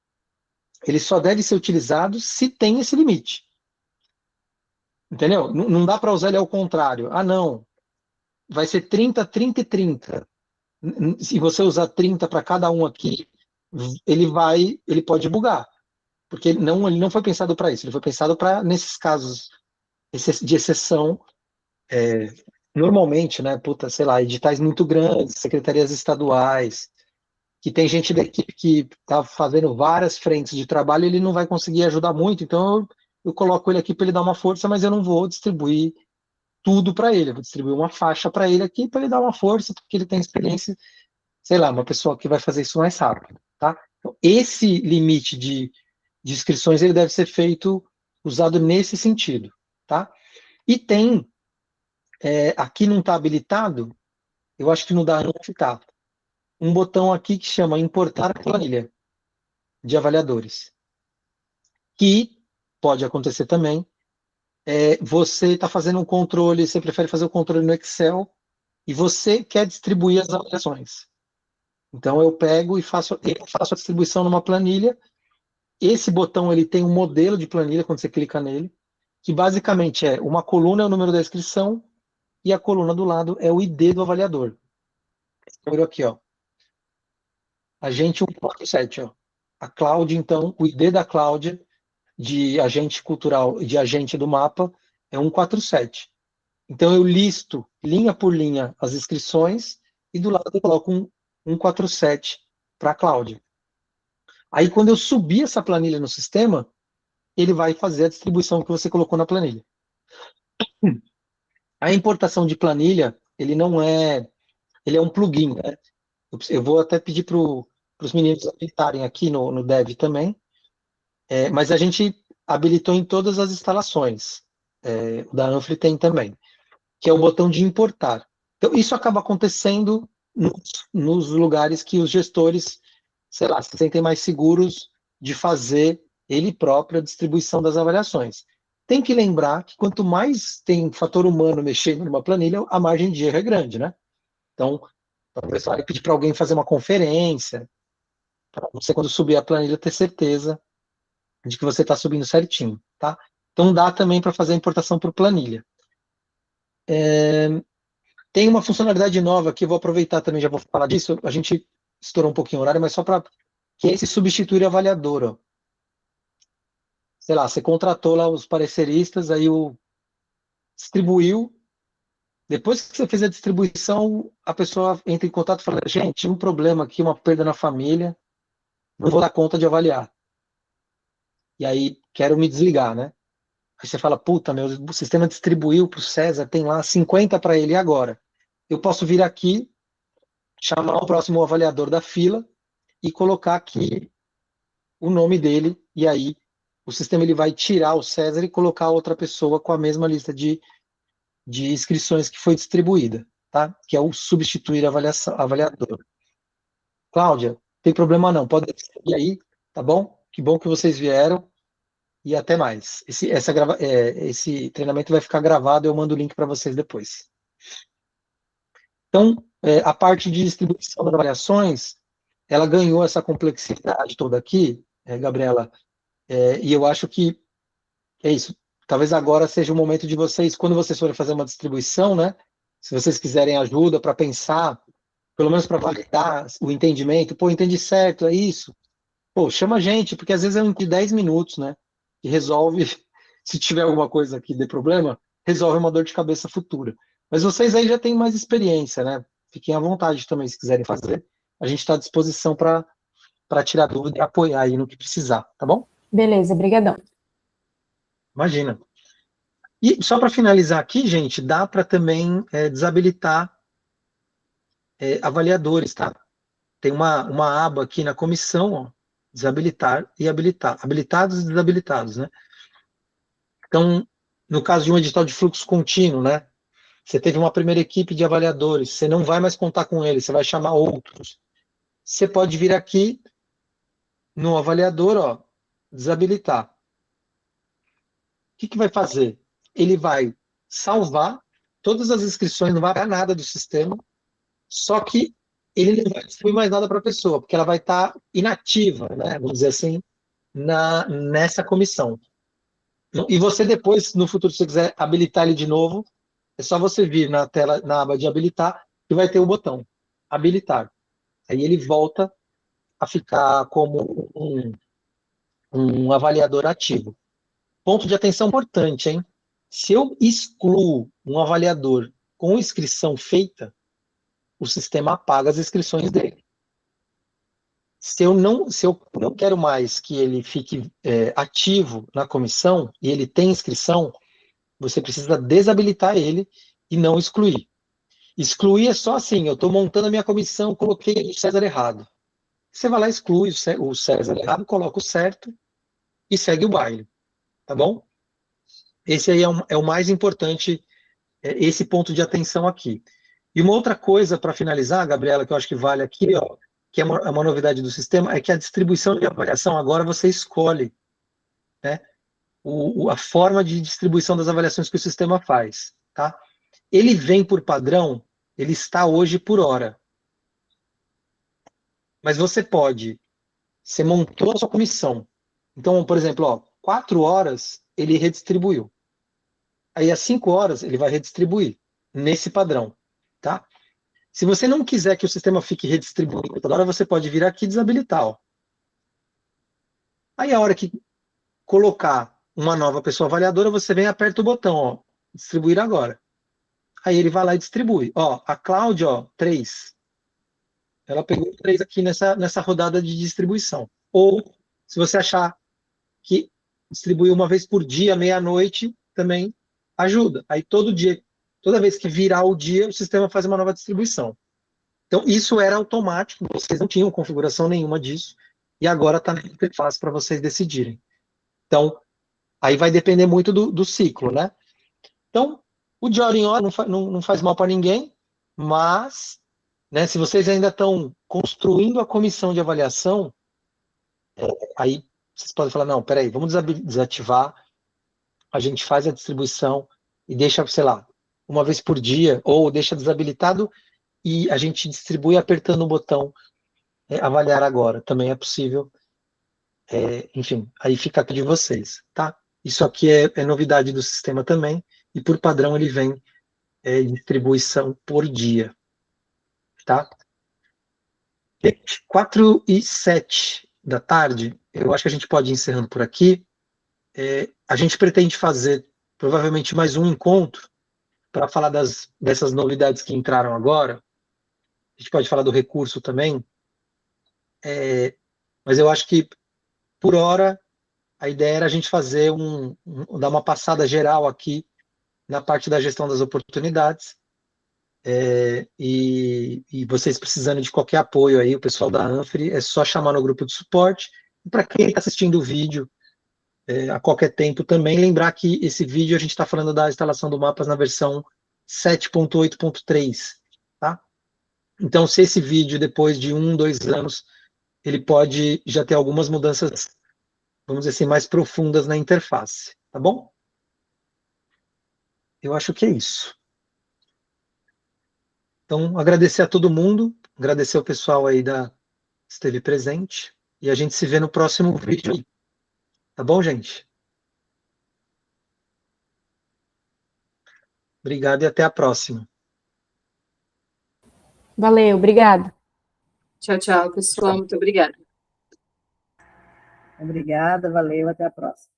ele só deve ser utilizado se tem esse limite. Entendeu? Não dá para usar ele ao contrário. Ah, não. Vai ser 30, 30 e 30. Se você usar 30 para cada um aqui, ele pode bugar, porque ele não foi pensado para isso, ele foi pensado para, nesses casos de exceção, normalmente, né, sei lá, editais muito grandes, secretarias estaduais, que tem gente da equipe que está fazendo várias frentes de trabalho, ele não vai conseguir ajudar muito, então eu coloco ele aqui para ele dar uma força, mas eu não vou distribuir tudo para ele, eu vou distribuir uma faixa para ele aqui, para ele dar uma força, porque ele tem experiência, sei lá, uma pessoa que vai fazer isso mais rápido, tá? Então, esse limite de inscrições, ele deve ser usado nesse sentido, tá? E tem, aqui não está habilitado, eu acho que no da ANF está, um botão aqui que chama importar planilha de avaliadores, que pode acontecer também, você está fazendo um controle, você prefere fazer o controle no Excel, e você quer distribuir as avaliações. Então eu pego e faço a distribuição numa planilha. Esse botão ele tem um modelo de planilha quando você clica nele, que basicamente uma coluna é o número da inscrição e a coluna do lado é o ID do avaliador. Número aqui, ó. Agente 147, ó. A Cláudia, então, o ID da Cláudia de agente cultural e de agente do mapa é 147. Então eu listo linha por linha as inscrições e do lado eu coloco um 147 para a Cláudia. Aí quando eu subir essa planilha no sistema, ele vai fazer a distribuição que você colocou na planilha. A importação de planilha, ele é um plugin, né? Eu vou até pedir para os meninos habilitarem aqui no Dev também, mas a gente habilitou em todas as instalações. O da Anfri tem também, que é o botão de importar. Então, isso acaba acontecendo nos lugares que os gestores, sei lá, se sentem mais seguros de fazer ele próprio a distribuição das avaliações. Tem que lembrar que quanto mais tem fator humano mexendo numa planilha, a margem de erro é grande, né? Então, talvez você vai pedir para alguém fazer uma conferência, para você, quando subir a planilha, ter certeza de que você está subindo certinho, tá? Então, dá também para fazer a importação por planilha. Tem uma funcionalidade nova que eu vou aproveitar também, já vou falar disso, a gente estourou um pouquinho o horário, mas só para que é esse substituir avaliador, ó. Sei lá, você contratou lá os pareceristas, aí distribuiu. Depois que você fez a distribuição, a pessoa entra em contato e fala: gente, um problema aqui, uma perda na família, não vou dar conta de avaliar. E aí, quero me desligar, né? Aí você fala: puta, meu, o sistema distribuiu para o César, tem lá 50 para ele, e agora? Eu posso vir aqui, chamar o próximo avaliador da fila e colocar aqui o nome dele, e aí o sistema ele vai tirar o César e colocar outra pessoa com a mesma lista de inscrições que foi distribuída, tá? Que é o substituir avaliador. Cláudia, não tem problema não, pode seguir aí, tá bom? Que bom que vocês vieram e até mais. Esse treinamento vai ficar gravado, eu mando o link para vocês depois. Então, a parte de distribuição das avaliações, ela ganhou essa complexidade toda aqui, Gabriela, e eu acho que é isso. Talvez agora seja o momento de vocês, quando vocês forem fazer uma distribuição, né? Se vocês quiserem ajuda para pensar, pelo menos para validar o entendimento, pô, entendi certo, é isso. Pô, chama a gente, porque às vezes é de 10 minutos, né? Que resolve, se tiver alguma coisa que dê problema, resolve uma dor de cabeça futura. Mas vocês aí já têm mais experiência, né? Fiquem à vontade também, se quiserem fazer. A gente está à disposição para tirar dúvida e apoiar aí no que precisar, tá bom? Beleza, brigadão. Imagina. E só para finalizar aqui, gente, dá para também desabilitar avaliadores, tá? Tem uma aba aqui na comissão, ó, desabilitar e habilitar. Habilitados e desabilitados, né? Então, no caso de um edital de fluxo contínuo, né? Você teve uma primeira equipe de avaliadores, você não vai mais contar com eles, você vai chamar outros. Você pode vir aqui no avaliador, ó, desabilitar. O que vai fazer? Ele vai salvar todas as inscrições, não vai pagar nada do sistema, só que ele não vai distribuir mais nada para a pessoa, porque ela vai estar inativa, né, vamos dizer assim, nessa comissão. E você depois, no futuro, se você quiser habilitar ele de novo, é só você vir na tela, na aba de habilitar, e vai ter o botão habilitar. Aí ele volta a ficar como um avaliador ativo. Ponto de atenção importante, hein? Se eu excluo um avaliador com inscrição feita, o sistema apaga as inscrições dele. Se eu não quero mais que ele fique ativo na comissão e ele tem inscrição, você precisa desabilitar ele e não excluir. Excluir é só assim, eu estou montando a minha comissão, coloquei o César errado. Você vai lá, exclui o César errado, coloca o certo e segue o baile. Tá bom? Esse aí é o mais importante, esse ponto de atenção aqui. E uma outra coisa para finalizar, Gabriela, que eu acho que vale aqui, ó, que é uma novidade do sistema, é que a distribuição de avaliação agora você escolhe, né, a forma de distribuição das avaliações que o sistema faz. Tá? Ele vem por padrão, ele está hoje por hora. Mas você montou a sua comissão. Então, por exemplo, ó, 4 horas ele redistribuiu. Aí às 5 horas ele vai redistribuir nesse padrão, tá? Se você não quiser que o sistema fique redistribuindo toda hora, você pode vir aqui e desabilitar, ó. Aí a hora que colocar uma nova pessoa avaliadora, você vem e aperta o botão, ó, distribuir agora. Aí ele vai lá e distribui. Ó, a Cláudia, ó, 3. Ela pegou 3 aqui nessa rodada de distribuição. Ou, se você achar que distribuir uma vez por dia, meia-noite, também ajuda. Aí todo dia, toda vez que virar o dia, o sistema faz uma nova distribuição. Então, isso era automático, vocês não tinham configuração nenhuma disso, e agora está na interface para vocês decidirem. Então, aí vai depender muito do ciclo, né? Então, o de hora em hora não faz mal para ninguém, mas, né, se vocês ainda estão construindo a comissão de avaliação, aí vocês podem falar, não, peraí, vamos desativar, a gente faz a distribuição e deixa, sei lá, uma vez por dia, ou deixa desabilitado e a gente distribui apertando o botão avaliar agora. Também é possível. Enfim, aí fica de vocês, tá? Isso aqui é novidade do sistema também, e por padrão ele vem distribuição por dia, tá? 4h07 da tarde, eu acho que a gente pode ir encerrando por aqui. A gente pretende fazer provavelmente mais um encontro para falar dessas novidades que entraram agora. A gente pode falar do recurso também, mas eu acho que, por hora, a ideia era a gente fazer dar uma passada geral aqui na parte da gestão das oportunidades, e vocês precisando de qualquer apoio aí, o pessoal da Anfri, é só chamar no grupo de suporte. E para quem está assistindo o vídeo a qualquer tempo também, lembrar que esse vídeo a gente está falando da instalação do Mapas na versão 7.8.3, tá? Então, se esse vídeo, depois de 1, 2 anos, ele pode já ter algumas mudanças, vamos dizer assim, mais profundas na interface, tá bom? Eu acho que é isso. Então, agradecer a todo mundo, agradecer ao pessoal aí que esteve presente, e a gente se vê no próximo vídeo. Tá bom, gente? Obrigado e até a próxima. Valeu, obrigado. Tchau, tchau, pessoal. Muito obrigada. Obrigada, valeu, até a próxima.